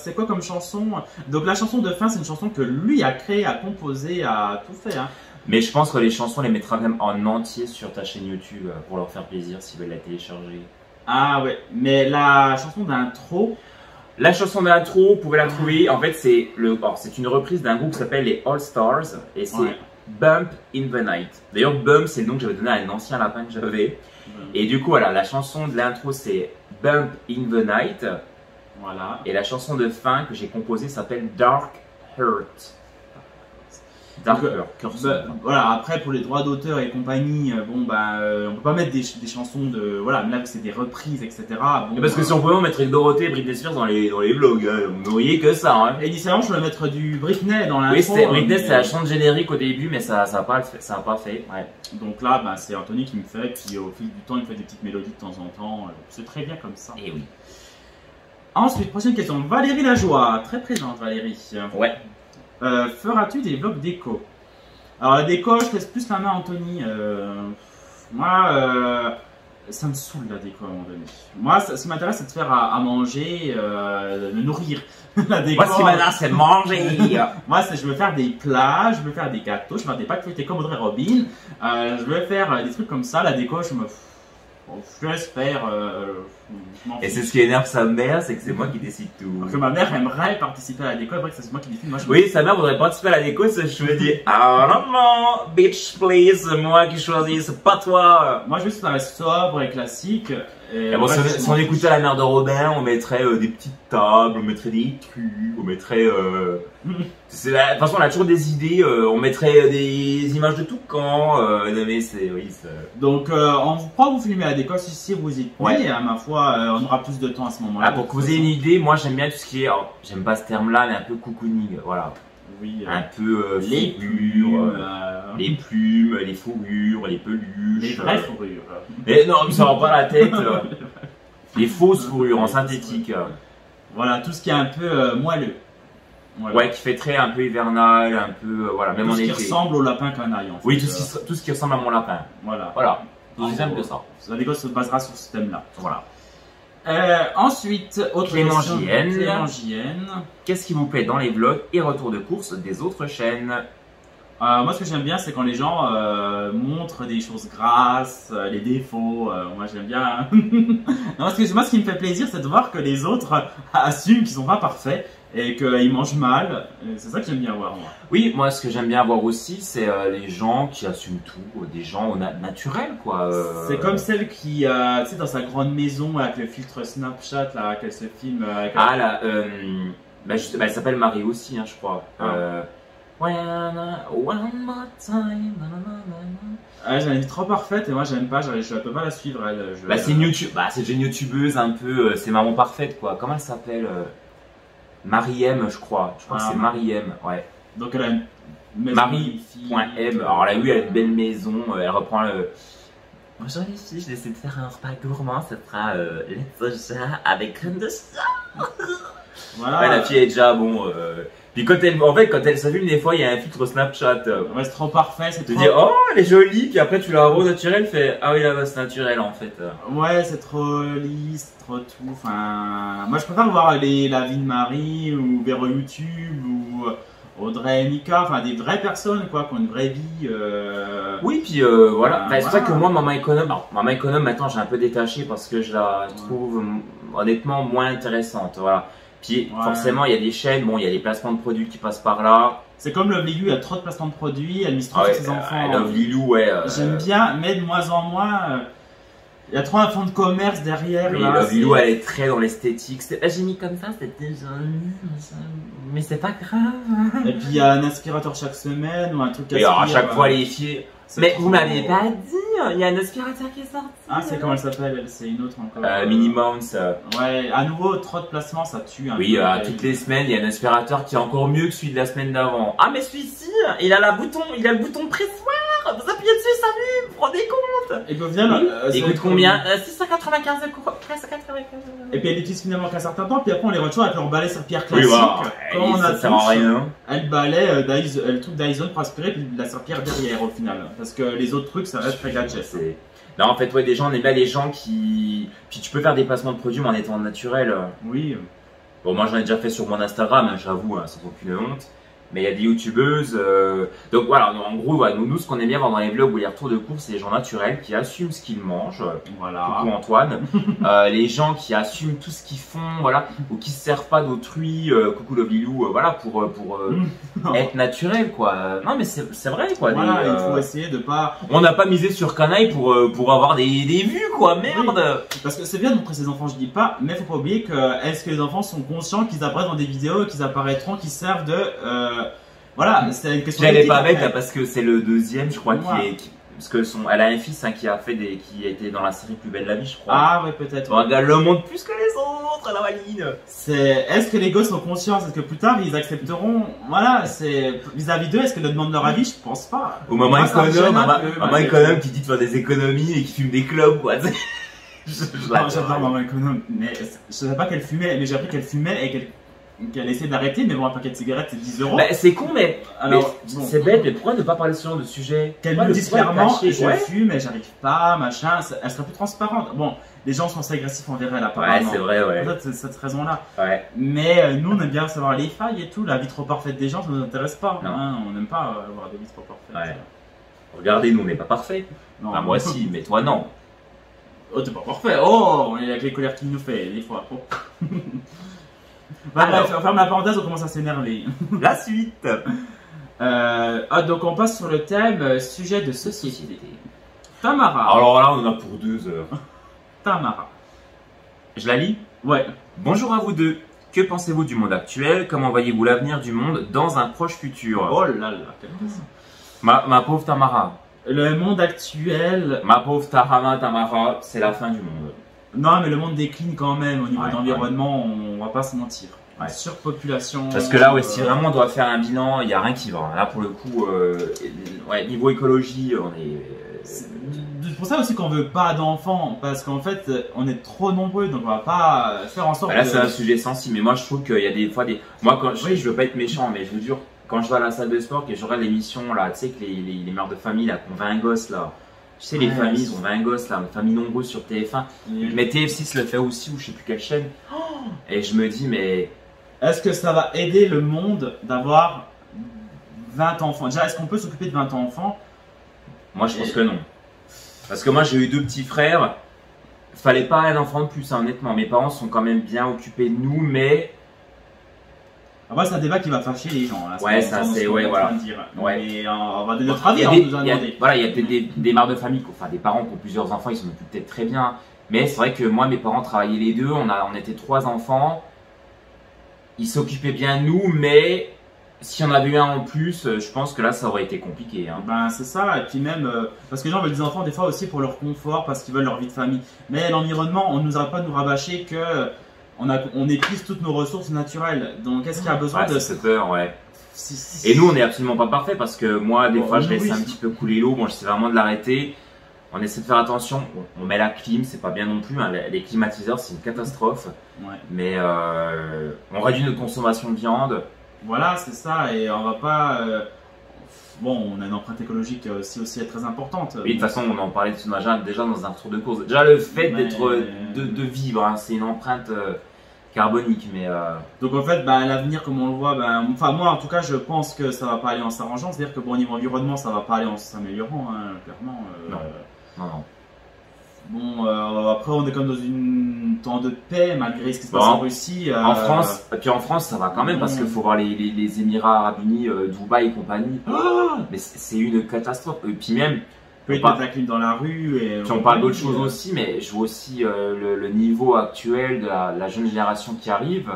S1: c'est quoi comme chanson. Donc la chanson de fin, c'est une chanson que lui a créée, a composée, a tout fait. Hein.
S2: Mais je pense que les chansons, on les mettra quand même en entier sur ta chaîne YouTube pour leur faire plaisir s'ils veulent la télécharger.
S1: Ah ouais, mais la chanson d'intro.
S2: La chanson d'intro, vous pouvez la trouver. En fait, c'est une reprise d'un groupe qui s'appelle les All Stars et c'est
S1: Ouais.
S2: Bump in the Night. D'ailleurs, Bump, c'est le nom que j'avais donné à un ancien lapin que j'avais. Et du coup, voilà, la chanson de l'intro, c'est Bump in the Night.
S1: Voilà.
S2: Et la chanson de fin que j'ai composée s'appelle Dark Hurt. Dark
S1: Donc,
S2: Hurt.
S1: voilà, après pour les droits d'auteur et compagnie, on peut pas mettre des chansons de. Voilà, mais là c'est des reprises, etc. Bon,
S2: Parce que si on pouvait, on mettrait Dorothée et Britney Spears dans les vlogs. Vous n'auriez que ça. Hein.
S1: Initialement, je voulais mettre du Britney dans l'intro.
S2: Oui, c'était Britney,
S1: mais-
S2: c'était la chanson de générique au début, mais ça a pas fait. Ouais.
S1: Donc là, c'est Anthony qui me fait, et puis au fil du temps, il me fait des petites mélodies de temps en temps. C'est très bien comme ça.
S2: Et oui.
S1: Ensuite, prochaine question. Valérie Lajoie, très présente Valérie.
S2: Ouais.
S1: Feras-tu des vlogs déco? Alors, la déco, je laisse plus la main à Anthony. Moi, ça me saoule la déco à un moment donné. Moi, ce qui m'intéresse, c'est de faire à manger, de me nourrir. La déco.
S2: Moi, ce qui m'intéresse, c'est de manger.
S1: Moi, je veux faire des plats, je veux faire des gâteaux, je veux faire des pâtes feuilletées comme Audrey Robin. Je veux faire des trucs comme ça. La déco, je laisse faire.
S2: Et c'est ce qui énerve sa mère, c'est que c'est moi qui décide tout.
S1: Parce que ma mère aimerait participer à la déco, après que c'est moi qui décide. Moi,
S2: Oui, sa mère voudrait participer à la déco, je me dis, ah non, bitch, please, c'est moi qui choisis, c'est pas toi.
S1: Moi, je veux que ça reste sobre et classique.
S2: Et bon, si on écoutait la mère de Robin, on mettrait des petites tables, on mettrait des trucs, on mettrait. De toute façon, on a toujours des idées, on mettrait des images de tout camp. Mais c'est. Oui,
S1: donc, on pourra vous filmer à la déco si vous y tenez. À ma foi, on aura plus de temps à ce moment-là.
S2: Ah, pour que vous ayez une idée, moi j'aime bien tout ce qui est. J'aime pas ce terme-là, mais un peu cocooning, voilà.
S1: Oui,
S2: un peu
S1: les
S2: plumes, les fourrures, les peluches.
S1: Les vraies fourrures.
S2: Mais non, mais ça va pas la tête. Les fausses fourrures en synthétique.
S1: Voilà, tout ce qui est un peu moelleux.
S2: Voilà. Ouais, qui fait très un peu hivernal, un peu voilà, même en été.
S1: Tout ce qui ressemble au lapin canaille en fait.
S2: Oui, tout ce qui ressemble à mon lapin.
S1: Voilà.
S2: Voilà. J'aime que ça.
S1: La déco se basera sur ce thème-là. Voilà. Ensuite, autre
S2: Clément-JN. Qu'est-ce qui vous plaît dans les vlogs et retours de course des autres chaînes?
S1: Moi, ce que j'aime bien, c'est quand les gens montrent des choses grasses, les défauts. Moi, j'aime bien. Non, moi, ce qui me fait plaisir, c'est de voir que les autres assument qu'ils sont pas parfaits et qu'ils mangent mal. C'est ça que j'aime bien voir, moi.
S2: Oui, moi, ce que j'aime bien voir aussi, c'est les gens qui assument tout, des gens naturels, quoi.
S1: C'est comme celle qui, tu sais, dans sa grande maison avec le filtre Snapchat, là, qu'elle se filme.
S2: Ah, là, elle s'appelle Marie aussi, hein, je crois. One more time.
S1: J'en ai dit trop parfaite et moi j'aime pas, je peux pas la suivre.
S2: C'est une youtubeuse un peu, c'est maman parfaite quoi. Comment elle s'appelle Marie-M, je crois. Je crois que c'est Marie-M, ouais.
S1: Donc elle a une maison.
S2: Marie.M. Alors là, oui, elle a une belle maison, elle reprend le. Bonjour les filles, je décide de faire un repas gourmand, ça sera lait de soja avec crème de soja.
S1: Voilà.
S2: Ouais, la fille est déjà bon. Puis quand elle s'allume, des fois il y a un filtre Snapchat.
S1: Ouais, c'est trop parfait, c'est trop.
S2: Tu dis oh elle est jolie, puis après tu la revois naturelle, fait ah oui là c'est naturel en fait.
S1: Ouais, c'est trop lisse, trop tout. Enfin, moi je préfère voir la vie de Marie ou Véro YouTube ou Audrey et Mika, enfin des vraies personnes quoi, qui ont une vraie vie.
S2: Oui, puis voilà. C'est vrai que moi Maman Économe maintenant j'ai un peu détaché parce que je la trouve honnêtement moins intéressante. Voilà. Puis forcément, il y a des chaînes, bon, il y a des placements de produits qui passent par là.
S1: C'est comme Love Lilou, il y a trop de placements de produits, elle mise trop sur ses enfants.
S2: Love Lilou, ouais.
S1: J'aime bien, mais de moins en moins, il y a trop un fond de commerce derrière.
S2: Oui, Love Lilou, elle est très dans l'esthétique. J'ai mis comme ça, c'était joli, mais c'est pas grave.
S1: Et puis il y a un aspirateur chaque semaine ou un truc
S2: et alors, à chaque fois, les filles. Mais vous m'avez pas dit, il y a un aspirateur qui est sorti.
S1: Ah, c'est comment elle s'appelle? C'est une autre encore.
S2: Minimums.
S1: Ouais, à nouveau, trop de placements, ça tue.
S2: Oui, toutes les semaines, il y a un aspirateur qui est encore mieux que celui de la semaine d'avant. Ah, mais celui-ci, il a le bouton pressoir. Vous appuyez dessus, ça allume, vous vous rendez compte?
S1: Et puis au final,
S2: il coûte combien? 695 €, presque 95 €.
S1: Et puis elle utilise finalement qu'un certain temps, puis après on les retrouve avec leur balai serpillère classique.
S2: Oui, voilà.
S1: Quand on
S2: ça sert à rien.
S1: Elle balai le truc Dyson pour aspirer, puis la serpillère derrière au final. Parce que les autres trucs, ça reste très gadget.
S2: Non, en fait, ouais, des gens, on aime bien les gens qui. Puis tu peux faire des placements de produits mais en étant naturel.
S1: Oui.
S2: Bon, moi j'en ai déjà fait sur mon Instagram, hein, j'avoue, hein, sans aucune honte. Mais il y a des youtubeuses. Donc voilà, en gros, voilà, nous, ce qu'on aime bien voir dans les vlogs ou les retours de course, c'est les gens naturels qui assument ce qu'ils mangent.
S1: Voilà.
S2: Coucou Antoine. Les gens qui assument tout ce qu'ils font, voilà, ou qui se servent pas d'autrui. Coucou Love Lilou, voilà, pour être naturel, quoi. Non, mais c'est vrai, quoi.
S1: Voilà, il faut essayer de pas.
S2: On n'a pas misé sur Canaille pour avoir des vues, quoi. Merde.
S1: Oui. Parce que c'est bien de montrer ses enfants, je dis pas, mais faut pas oublier que est-ce que les enfants sont conscients qu'ils apparaissent dans des vidéos, qu'ils apparaîtront, qu'ils servent de voilà, c'est une question.
S2: J'allais pas mettre parce que c'est le deuxième, je crois, parce que elle a un fils qui a été dans la série Plus belle la vie, je crois.
S1: Ah ouais, peut-être.
S2: Bon, elle le montre plus que les autres, la Valine.
S1: Est-ce que les gosses sont conscients? Est-ce que plus tard ils accepteront? Voilà, c'est vis-à-vis d'eux. Est-ce que leur demandent leur avis? Je pense pas.
S2: Ou maman économe qui dit de faire des économies et qui fume des clopes, quoi.
S1: J'adore maman économe, mais je savais pas qu'elle fumait, mais j'ai appris qu'elle fumait et qu'elle qu'elle essaie d'arrêter, mais bon, un paquet de cigarettes, c'est 10 euros.
S2: Bah, c'est con, mais,
S1: Alors,
S2: mais
S1: bon.
S2: c'est bête, mais pourquoi ne pas parler de ce genre de sujet?
S1: Qu'elle
S2: Pourquoi
S1: nous
S2: le-
S1: dise
S2: pourquoi le
S1: clairement,
S2: cacher?
S1: je
S2: Ouais.
S1: fume, mais j'arrive pas, machin, elle serait plus transparente. Bon, les gens sont assez agressifs envers elle, apparemment.
S2: Ouais, c'est vrai, ouais.
S1: Peut-être c'est cette raison-là.
S2: Ouais.
S1: Mais nous, on aime bien savoir les failles et tout. La vie trop parfaite des gens, ça nous intéresse pas.
S2: Non.
S1: Hein, on n'aime pas avoir des vies trop parfaites.
S2: Ouais. Regardez, nous, on n'est pas parfaits.
S1: Non,
S2: Enfin, moi, si, mais toi, non.
S1: Oh, t'es pas parfait. Oh, on est avec les colères qu'il nous fait, des fois. Oh. Bah,
S2: Alors.
S1: bref, on ferme la parenthèse, on commence à s'énerver.
S2: La suite.
S1: Donc, on passe sur le thème sujet de société. Tamara.
S2: Alors là, on en a pour 2 heures.
S1: Tamara.
S2: Je la lis.
S1: Ouais.
S2: Bonjour à vous deux. Que pensez-vous du monde actuel? Comment voyez-vous l'avenir du monde dans un proche futur?
S1: Oh là là, quelle question.
S2: Ma pauvre Tamara.
S1: Le monde actuel.
S2: Ma pauvre Tamara, c'est la fin du monde.
S1: Non, mais le monde décline quand même au niveau
S2: Ouais,
S1: de l'environnement, on va pas se mentir.
S2: Ouais.
S1: Surpopulation.
S2: Parce que là, ouais, si vraiment on doit faire un bilan, il n'y a rien qui va. Là, pour le coup, ouais, niveau écologie, on est.
S1: C'est pour ça aussi qu'on veut pas d'enfants, parce qu'en fait, on est trop nombreux, donc on va pas faire en sorte
S2: Là,
S1: de.
S2: c'est un sujet sensible, mais moi, je trouve qu'il y a des fois des. Moi, quand
S1: Oui.
S2: je veux pas être méchant, mais je vous jure, quand je vais à la salle de sport et je regarde l'émission, là, tu sais, que les mères de famille, là, qui ont 20 gosses, là. Tu sais, les
S1: Ouais,
S2: familles,
S1: c'est-
S2: ils ont 20 gosses, là, une famille nombreuse sur TF1. Mais TF6 le fait aussi, ou je sais plus quelle chaîne. Et je me dis, mais.
S1: Est-ce que ça va aider le monde d'avoir 20 enfants? Déjà, est-ce qu'on peut s'occuper de 20 enfants?
S2: Moi, je pense que non. Parce que moi, j'ai eu 2 petits frères. Fallait pas un enfant de plus, hein, honnêtement. Mes parents sont quand même bien occupés de nous, mais.
S1: Après, c'est un débat qui va fâcher les gens. Là,
S2: Ouais,
S1: ce
S2: ça,
S1: qu'on- ce
S2: c'est-
S1: qu'on
S2: ouais,
S1: est en
S2: voilà.
S1: train de dire.
S2: Ouais.
S1: Mais on va donner notre
S2: Il
S1: avis,
S2: y a
S1: on
S2: des-
S1: nous a
S2: il y a-
S1: demandé.
S2: voilà, il y a peut-être des mères de famille, enfin des parents qui ont plusieurs enfants, ils s'en occupent peut-être très bien. Mais c'est vrai que moi, mes parents travaillaient les deux, on était 3 enfants. Ils s'occupaient bien de nous, mais si on avait eu un en plus, je pense que là, ça aurait été compliqué. Hein.
S1: Ben c'est ça, et puis même, parce que les gens veulent des enfants des fois aussi pour leur confort, parce qu'ils veulent leur vie de famille. Mais l'environnement, on ne nous arrête pas de nous rabâcher que on épuise toutes nos ressources naturelles. Donc qu'est-ce qu'il y a besoin
S2: Ouais,
S1: de...
S2: c'est cette peur, ouais.
S1: si-
S2: Et nous, on n'est absolument pas parfait parce que moi, des
S1: Bon,
S2: fois, je
S1: nous,
S2: laisse
S1: oui.
S2: un petit peu couler l'eau. Bon, j'essaie vraiment de l'arrêter. On essaie de faire attention. On met la clim, c'est pas bien non plus. Hein. Les climatiseurs, c'est une catastrophe.
S1: Ouais.
S2: Mais on réduit notre consommation de viande.
S1: Voilà, c'est ça, et on va pas... Bon, on a une empreinte écologique aussi très importante.
S2: Oui, de toute façon, on en parlait déjà dans un tour de course. Déjà, le fait
S1: Mais-
S2: d'être, de vivre, hein, c'est une empreinte carbonique. Mais
S1: Donc en fait, ben, l'avenir, comme on le voit, ben, enfin moi en tout cas, je pense que ça va pas aller en s'arrangeant. C'est-à-dire que bon, au niveau environnement, ça va pas aller en s'améliorant, hein, clairement.
S2: Non. non.
S1: Bon, après, on est comme dans une temps de paix, malgré ce qui se passe
S2: Bon.
S1: en Russie.
S2: En France, et puis en France, ça va quand même parce qu'il faut voir les Émirats Arabes Unis, Dubaï et compagnie. Mais c'est une catastrophe. Et puis même,
S1: peut
S2: on
S1: être
S2: parle-
S1: la clim dans la rue. Et
S2: puis on parle d'autres choses aussi, mais je vois aussi le niveau actuel de la jeune génération qui arrive.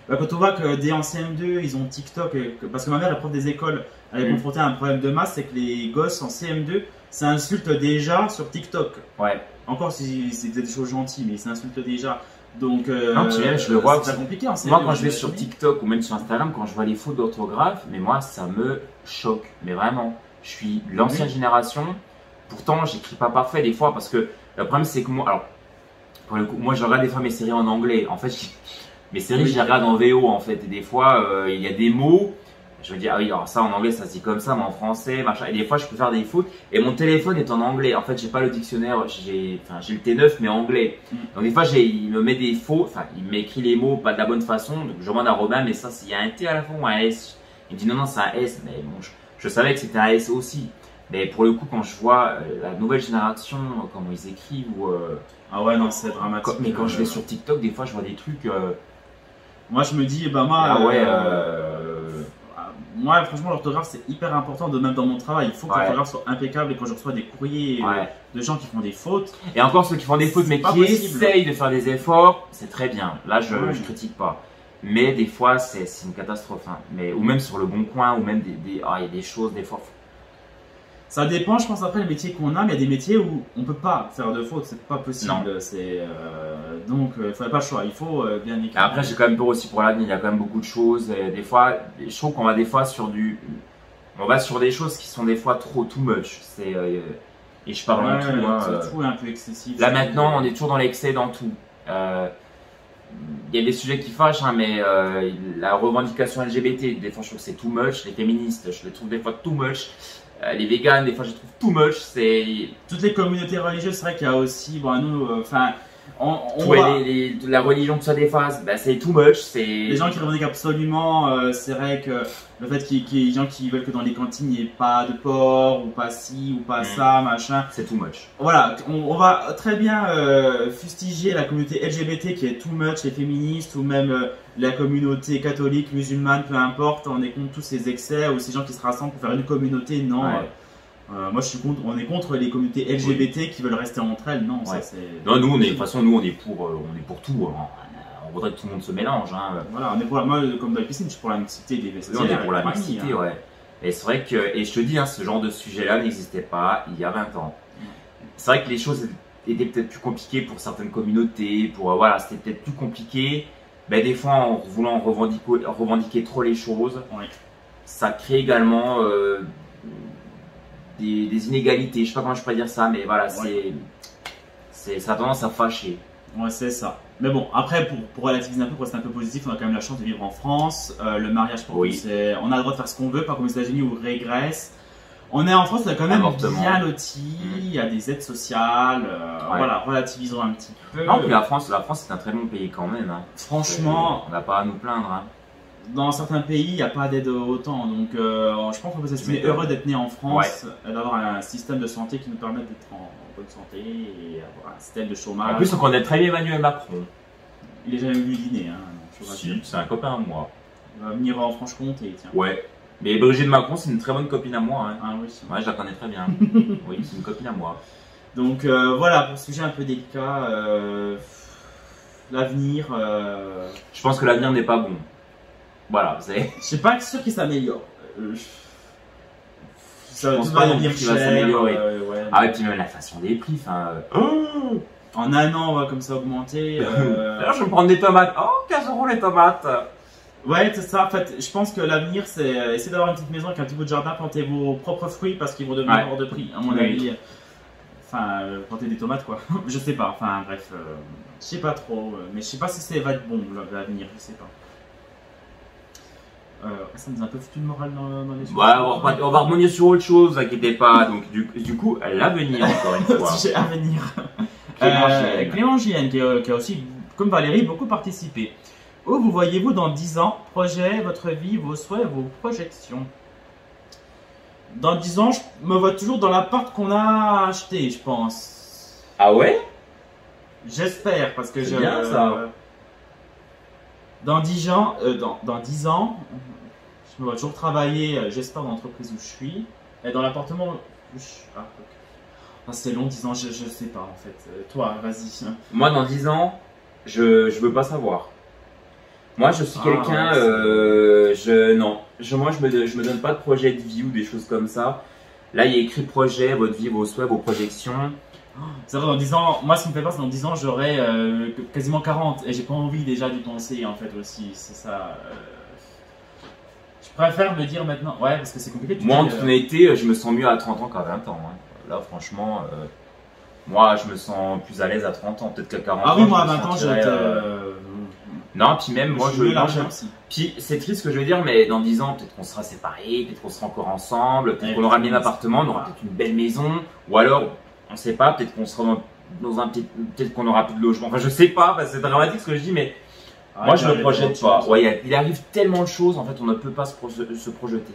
S1: Bah, quand on voit que dès en CM2, ils ont TikTok, parce que ma mère est prof des écoles, elle est confrontée à un problème de masse, c'est que les gosses en CM2 s'insultent déjà sur TikTok.
S2: Ouais.
S1: Encore si c'est des choses gentilles, mais ils s'insultent déjà. Donc,
S2: Non, puis même, je le vois,
S1: c'est très compliqué en CM2.
S2: Moi, quand je vais sur TikTok ou même sur Instagram, quand je vois les fautes d'orthographe, mais moi, ça me choque. Mais vraiment, je suis l'ancienne génération. Pourtant, j'écris pas parfait des fois parce que le problème, c'est que moi, alors, pour le coup, moi, je regarde des fois mes séries en anglais. En fait, mes séries,
S1: Oui.
S2: je les regarde en VO en fait. Et des fois, il y a des mots. Je veux dire, ah oui, alors ça en anglais, ça se dit comme ça, mais en français, machin. Et des fois, je peux faire des fautes. Et mon téléphone est en anglais. En fait, j'ai pas le dictionnaire, j'ai le T9, mais anglais. Donc, des fois, il me met des faux, enfin, il m'écrit les mots pas de la bonne façon. Donc, je demande à Robin, mais ça, il y a un T à la fin ou un S. Il me dit, non, c'est un S. Mais bon, je savais que c'était un S aussi. Mais pour le coup, quand je vois la nouvelle génération, comment ils écrivent, ou.
S1: Ah ouais, non, c'est dramatique.
S2: Mais quand je vais sur TikTok, des fois, je vois des trucs.
S1: Moi, je me dis, bah, moi.
S2: Ah ouais,
S1: moi, franchement, l'orthographe, c'est hyper important, même dans mon travail. Il faut que
S2: Ouais.
S1: l'orthographe soit impeccable, et quand je reçois des courriers
S2: ouais.
S1: de gens qui font des fautes,
S2: Et encore ceux qui font des fautes,
S1: C'est
S2: mais
S1: pas
S2: qui
S1: possible.
S2: essayent de faire des efforts, c'est très bien. Là, je
S1: Ouais.
S2: critique pas. Mais des fois, c'est une catastrophe. Hein. Mais, ou même sur le bon coin, ou même il y a des choses, des fois.
S1: ça dépend, je pense, après les métiers qu'on a, mais il y a des métiers où on peut pas faire de fautes, c'est pas possible. Donc, il faut pas le choix, il faut bien écrire.
S2: Après, j'ai quand même peur aussi pour l'avenir. Il y a quand même beaucoup de choses. Et des fois, je trouve qu'on va des fois sur on va sur des choses qui sont des fois too much. Et je parle en tout. Hein,
S1: tout est un peu excessif.
S2: Là maintenant, on est toujours dans l'excès dans tout. il y a des sujets qui fâchent, hein, mais la revendication LGBT, des fois je trouve que c'est too much. Les féministes, je les trouve des fois too much. Les véganes, des fois je les trouve too much. C'est
S1: Toutes les communautés religieuses, c'est vrai qu'il y a aussi, bon, nous, enfin,
S2: la religion que ça défasse, bah, c'est too much. C'est
S1: les gens qui revendiquent absolument, c'est vrai que le fait qu'il y ait des gens qui veulent que dans les cantines il n'y ait pas de porc, ou pas ci, ou pas ça, machin.
S2: c'est too much.
S1: Voilà, on va très bien fustiger la communauté LGBT qui est too much, les féministes, ou même la communauté catholique, musulmane, peu importe, on est contre tous ces excès, ou ces gens qui se rassemblent pour faire une communauté, non.
S2: Ouais.
S1: Moi, on est contre les communautés LGBT qui veulent rester entre elles. Non,
S2: Ouais.
S1: ça c'est.
S2: Non, nous, de toute façon, nous, on est pour tout. Hein. On voudrait que tout le monde se mélange. Hein.
S1: Voilà, on est pour moi, comme dans la piscine, je suis pour la mixité des vestiaires.
S2: Oui, on est pour la
S1: compagnie,
S2: mixité,
S1: hein.
S2: ouais. Et c'est vrai que, et je te dis, hein, ce genre de sujet-là n'existait pas il y a 20 ans. C'est vrai que les choses étaient peut-être plus compliquées pour certaines communautés, voilà, c'était peut-être plus compliqué. Mais des fois, en voulant revendiquer trop les choses,
S1: Ouais.
S2: ça crée également des inégalités. Je sais pas comment je pourrais dire ça, mais voilà, ça a tendance à fâcher.
S1: Ouais, c'est ça. Mais bon, après, pour relativiser un peu, pour rester un peu positif, on a quand même la chance de vivre en France. Le mariage, pour
S2: Oui.
S1: nous, on a le droit de faire ce qu'on veut, pas comme aux États-Unis où on régresse. On est en France, on est quand même
S2: Avortement.
S1: bien loti, il y a des aides sociales,
S2: Ouais.
S1: voilà, relativisons un petit peu.
S2: Non, puis la France c'est un très bon pays quand même. Hein.
S1: Franchement,
S2: On n'a pas à nous plaindre. Hein.
S1: dans certains pays, il n'y a pas d'aide autant. Donc, je pense qu'on peut s'estimer
S2: m'étonnes.
S1: heureux d'être né en France, d'avoir un système de santé qui nous permet d'être en bonne santé et avoir un système de chômage.
S2: En plus, on connaît très bien Emmanuel Macron.
S1: Il est jamais venu dîner, hein, je vous rassure.
S2: Si, c'est un copain à moi.
S1: Il va venir en Franche-Comté, tiens.
S2: Ouais. Mais Brigitte Macron, c'est une très bonne copine à moi. Hein.
S1: Ah oui.
S2: Ouais, je la connais très bien. Oui, c'est une copine à moi.
S1: Donc voilà, pour ce sujet un peu délicat, l'avenir,
S2: Je pense que l'avenir n'est pas bon. Voilà, c'est.
S1: je suis pas sûr qu'il s'améliore. Ça
S2: pense
S1: tout
S2: pas
S1: va
S2: non
S1: devenir
S2: plus qu'il va
S1: cher,
S2: s'améliorer.
S1: ouais.
S2: Ah, et puis même l'inflation des prix. Enfin,
S1: En un an, on va comme ça augmenter.
S2: D'ailleurs, je vais me prendre des tomates. Oh, 15 € les tomates.
S1: Ouais, c'est ça. En fait, je pense que l'avenir, c'est essayer d'avoir une petite maison avec un petit bout de jardin, planter vos propres fruits parce qu'ils vont devenir hors de prix, à mon
S2: Oui.
S1: avis. Enfin, planter des tomates, quoi. Je sais pas. Enfin, bref, je sais pas trop. Mais je sais pas si ça va être bon l'avenir. Je sais pas. Ça nous a un peu foutu le moral dans les
S2: Ouais, on va revenir sur autre chose, vous inquiétez pas. Donc, du coup, l'avenir, encore une fois.
S1: Sujet à venir. Clément Gienne, qui a aussi, comme Valérie, beaucoup participé. Où vous voyez-vous dans 10 ans? Projet, votre vie, vos souhaits, vos projections. Dans 10 ans, je me vois toujours dans l'appart qu'on a acheté, je pense.
S2: Ah ouais?
S1: J'espère, parce que
S2: C'est bien, ça.
S1: Dans 10 ans, dans 10 ans, je me vois toujours travailler, j'espère, dans l'entreprise où je suis. Et dans l'appartement où je suis. Ah, ok. Ah, c'est long, 10 ans, je sais pas en fait. Toi, vas-y.
S2: Moi, dans 10 ans, je veux pas savoir. Moi, je suis quelqu'un, non. Moi, je me donne pas de projet de vie ou des choses comme ça. Là, il y a écrit projet, votre vie, vos souhaits, vos projections.
S1: C'est vrai, dans 10 ans, moi, ce qui me fait peur, c'est dans 10 ans, j'aurai quasiment 40 et j'ai pas envie déjà d'y penser en fait aussi. C'est ça. Je préfère me dire maintenant, ouais, parce que c'est compliqué.
S2: Moi, en toute honnêteté, je me sens mieux à 30 ans qu'à 20 ans. Hein. Là, franchement, moi, je me sens plus à l'aise à 30 ans. Peut-être qu'à 40 ans.
S1: Ah oui, moi, à
S2: je me
S1: 20 ans,
S2: sentirais, Non, puis même, moi, je. Puis c'est triste ce que je veux dire, mais dans 10 ans, peut-être qu'on sera séparés, peut-être qu'on sera encore ensemble, peut-être qu'on aura le même appartement, on aura peut-être une belle maison, ou alors, on sait pas, peut-être qu'on sera dans un petit. Peut-être qu'on aura plus de logement. Enfin, je sais pas, c'est dramatique ce que je dis, mais. Moi, je me projette pas. Ouais, il arrive tellement de choses, en fait, on ne peut pas se projeter.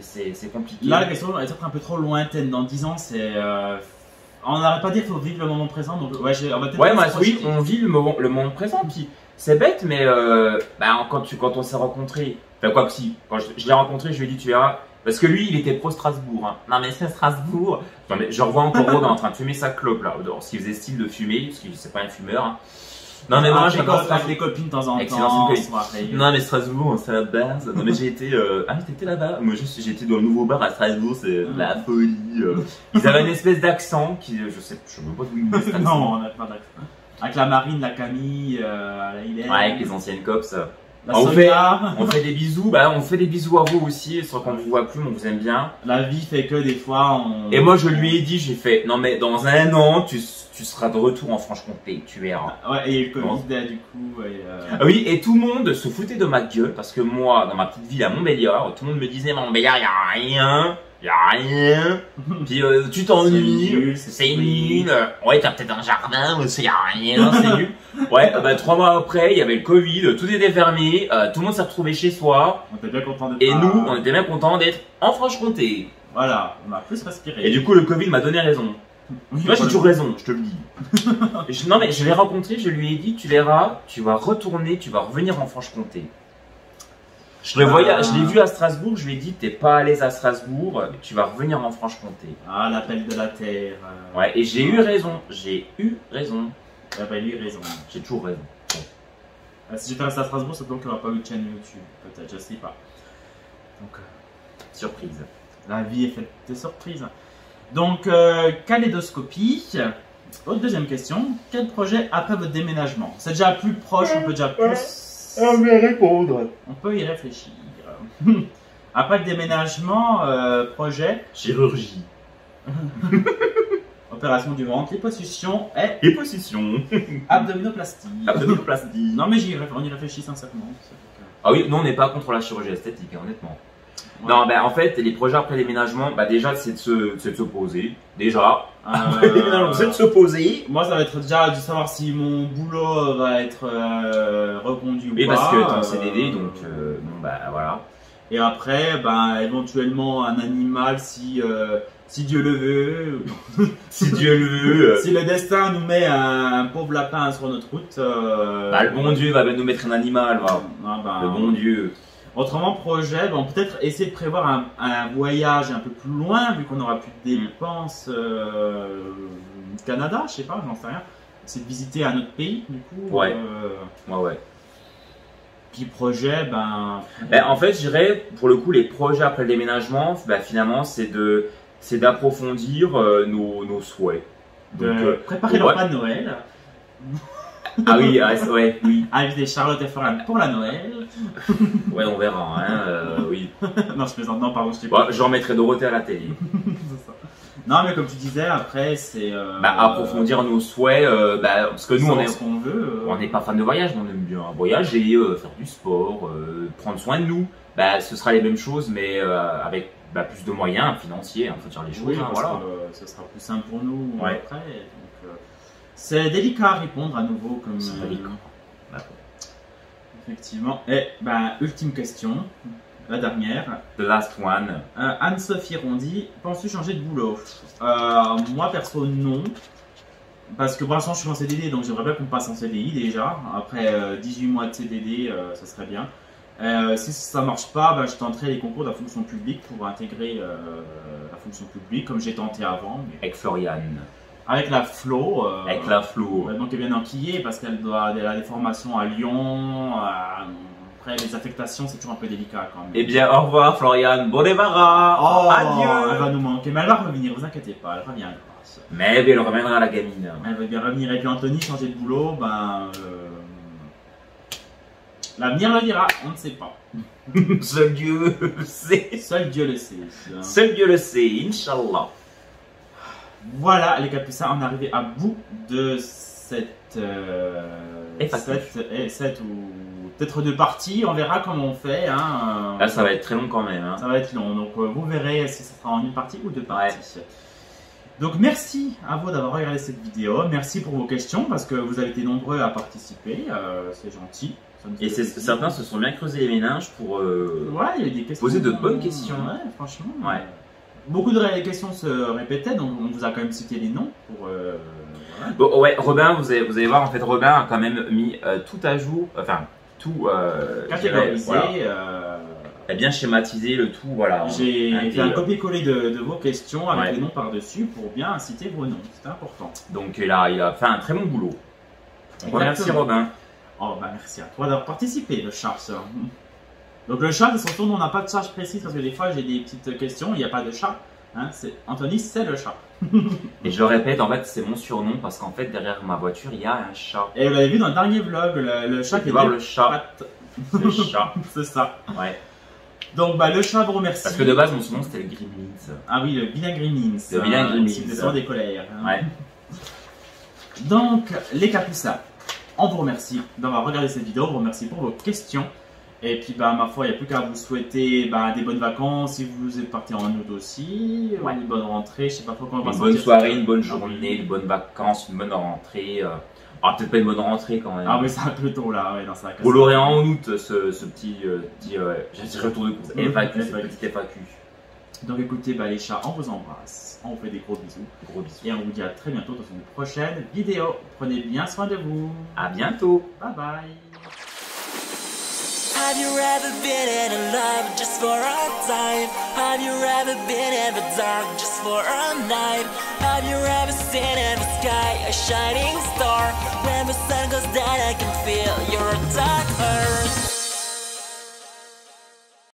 S2: C'est compliqué.
S1: Là, la question est peut-être un peu trop lointaine. Dans 10 ans, c'est. On n'arrête pas de dire qu'il faut vivre le moment présent. Donc, ouais, on va peut-être.
S2: Ouais, moi, oui, on vit le moment présent. Puis, c'est bête, mais quand on s'est rencontrés, enfin, quoi que si, quand je l'ai rencontré, je lui ai dit, tu verras. Parce que lui, il était pro Strasbourg. Hein. Non, mais c'est Strasbourg. Non, mais je revois encore Rodin en train de fumer sa clope, là, dehors. Ce qu'il faisait style de fumer, parce qu'il c'est pas un fumeur. Hein. Non, mais moi, j'ai
S1: avec des copines de temps en
S2: Excellent,
S1: temps.
S2: Non, mais Strasbourg, c'est la base. Non, mais j'ai été. Ah, mais t'étais là-bas. Moi, j'ai été dans le nouveau bar à Strasbourg, c'est la folie. Ils avaient une espèce d'accent qui. Je sais pas d'où ils venaient cet accent.
S1: Non, on n'a pas d'accent. Avec la Marine, la Camille, la Hélène.
S2: Ouais, avec les anciennes cops.
S1: La
S2: on
S1: Sonia.
S2: fait des bisous, on fait des bisous à vous aussi, sans qu'on vous voit plus, mais on vous aime bien.
S1: La vie fait que des fois on...
S2: Et moi je lui ai dit, j'ai fait, non mais dans un an, tu seras de retour en Franche-Comté, tu verras.
S1: Ouais, et le Covid du coup.
S2: Ah oui, et tout le monde se foutait de ma gueule, parce que moi, dans ma petite ville à Montbéliard, tout le monde me disait, Montbéliard, y a rien. Y a rien. Puis tu t'ennuies, c'est nul. Ouais, t'as peut-être un jardin, mais y a rien, c'est nul. Ouais, 3 mois après, il y avait le Covid, tout était fermé, tout le monde s'est retrouvé chez soi.
S1: On était bien content d'être
S2: Et
S1: là.
S2: nous, on était bien contents d'être en Franche-Comté.
S1: Voilà, on a plus respiré.
S2: Et du coup, le Covid m'a donné raison.
S1: Oui,
S2: Moi, j'ai toujours raison, je te le dis. Non, mais je l'ai rencontré, je lui ai dit, tu verras, tu vas retourner, tu vas revenir en Franche-Comté. Je l'ai vu à Strasbourg, je lui ai dit, t'es pas à l'aise à Strasbourg, tu vas revenir en Franche-Comté.
S1: Ah, l'appel de la terre.
S2: Ouais, et j'ai eu raison, j'ai eu raison.
S1: Il a eu raison.
S2: J'ai toujours raison.
S1: Si j'étais resté à Strasbourg, c'est donc qu'il n'y aura pas eu de chaîne YouTube. Peut-être, je sais pas. Donc,
S2: Surprise.
S1: la vie est faite de surprises. Donc, kaléidoscopie. Autre deuxième question. Quel projet après votre déménagement? C'est déjà plus proche, on peut déjà plus...
S2: On va répondre.
S1: On peut y réfléchir. Après le déménagement, projet...
S2: Chirurgie.
S1: Opération du ventre, liposuction et...
S2: Et position.
S1: Abdominoplastie.
S2: Abdominoplastie.
S1: Non mais on y réfléchit sincèrement.
S2: Ah oui, nous on n'est pas contre la chirurgie esthétique, honnêtement.
S1: Ouais.
S2: Non, en fait, les projets après le déménagement, déjà c'est de se poser. Déjà. Après le déménagement, c'est de se poser.
S1: Moi, ça va être déjà de savoir si mon boulot va être reconduit ou
S2: Oui,
S1: pas.
S2: parce que t'es en CDD, donc voilà.
S1: Et après, éventuellement un animal si Dieu le veut.
S2: Si Dieu le veut.
S1: Si le destin nous met un pauvre lapin sur notre route.
S2: Le bon Dieu va nous mettre un animal, va. Le bon Dieu.
S1: Autrement, projet, peut-être essayer de prévoir un voyage un peu plus loin, vu qu'on n'aura plus de dépenses. Canada, je sais pas, j'en sais rien. C'est de visiter un autre pays, du coup.
S2: Ouais.
S1: Puis projet,
S2: en fait, je dirais, pour le coup, les projets après le déménagement, finalement, c'est d'approfondir nos souhaits. Donc,
S1: préparer le repas de Noël.
S2: Ah oui, oui.
S1: Inviter Charlotte et Florian pour la Noël.
S2: Ouais, on verra, oui.
S1: Non, je plaisante, non, pardon, je t'ai pas.
S2: J'en mettrai Dorothée à la télé.
S1: C'est ça. Non, mais comme tu disais, après, c'est.
S2: Approfondir nos souhaits, parce que nous, on n'est pas fan de voyage, mais on aime bien voyager, faire du sport, prendre soin de nous. Ce sera les mêmes choses, mais avec plus de moyens financiers, faut dire les choses.
S1: Oui,
S2: voilà.
S1: Ce sera plus simple pour nous
S2: Ouais.
S1: après. Donc, c'est délicat à répondre à nouveau.
S2: C'est délicat.
S1: Effectivement. Et ultime question, la dernière.
S2: The last one.
S1: Anne-Sophie Rondy, penses-tu changer de boulot? Moi perso non. Parce que pour l'instant je suis en CDD, donc j'aimerais bien qu'on passe en CDI déjà. Après 18 mois de CDD, ça serait bien. Si ça ne marche pas, je tenterai les concours de la fonction publique pour intégrer la fonction publique comme j'ai tenté avant. Mais...
S2: Avec Floriane.
S1: Avec la Flo.
S2: Avec la Flo.
S1: Donc elle est bien enquillée parce qu'elle a des formations à Lyon. Après les affectations, c'est toujours un peu délicat quand même.
S2: Eh bien, au revoir Floriane, bon débarras. Adieu.
S1: Elle va nous manquer, mais elle va revenir, vous inquiétez pas, elle reviendra.
S2: Mais elle reviendra la gamine.
S1: Elle va bien revenir. Et puis Anthony, changer de boulot, l'avenir le dira, on ne sait pas.
S2: Seul Dieu le sait.
S1: Seul Dieu le sait.
S2: Seul Dieu le sait, Inch'Allah.
S1: Voilà, les capucins, on est arrivé à bout de cette ou peut-être deux parties. On verra comment on fait.
S2: Là, ça va être très long quand même.
S1: Ça va être long, donc vous verrez si ça sera en une partie ou deux parties. Ouais. Donc merci à vous d'avoir regardé cette vidéo. Merci pour vos questions parce que vous avez été nombreux à participer. C'est gentil.
S2: Et certains se sont bien creusés les méninges pour
S1: il y a des questions,
S2: poser de bonnes questions.
S1: Ouais, franchement.
S2: Ouais.
S1: Beaucoup de questions se répétaient, donc on vous a quand même cité les noms pour. Voilà.
S2: Bon, ouais, Robin, vous allez voir, en fait, Robin a quand même mis tout à jour, tout
S1: catégorisé.
S2: A bien schématisé le tout, voilà.
S1: J'ai fait un copier-coller de vos questions avec les noms par-dessus pour bien citer vos noms, c'est important.
S2: Donc il a fait un très bon boulot. Merci Robin.
S1: Merci à toi d'avoir participé, le chat. Donc le chat, c'est son tour, on n'a pas de charge précise parce que des fois j'ai des petites questions, il n'y a pas de chat. Anthony, c'est le chat.
S2: Et je le répète, en fait, c'est mon surnom parce qu'en fait, derrière ma voiture, il y a un chat.
S1: Et vous l'avez vu dans le dernier vlog, le chat qui était
S2: le chat. Le chat.
S1: C'est ça.
S2: Ouais.
S1: Donc, bah, le chat vous remercie.
S2: Parce que de base, mon surnom c'était le Gremlins.
S1: Ah oui, le vilain Gremlins.
S2: Le vilain Gremlins.
S1: C'est le soir des colères. Hein.
S2: Ouais.
S1: Donc, les capucins, on vous remercie d'avoir regardé cette vidéo. On vous remercie pour vos questions. Et puis, bah, ma foi, il n'y a plus qu'à vous souhaiter bah, des bonnes vacances. Si vous êtes parti en août aussi,
S2: Ouais.
S1: une bonne rentrée. Je sais pas trop comment on va
S2: Une
S1: sortir
S2: bonne soirée,
S1: ça.
S2: une bonne journée, de bonnes vacances, une bonne rentrée. Ah, peut-être pas une bonne rentrée quand même.
S1: Ah oui, c'est un peu tôt là. Ouais, non, ça va
S2: Vous l'aurez en août, ce petit retour de course. FAQ,
S1: FAQ.
S2: cette petite FAQ.
S1: Donc, écoutez, bah, les chats, on vous embrasse. On vous fait des gros bisous.
S2: Gros bisous.
S1: Et on vous dit à très bientôt dans une prochaine vidéo. Prenez bien soin de vous.
S2: À bientôt.
S1: Bye bye.
S3: Have you ever been in love just for a time? Have you ever been in the dark just for a night? Have you ever seen in the sky a shining star? When the sun goes down I can feel your touch.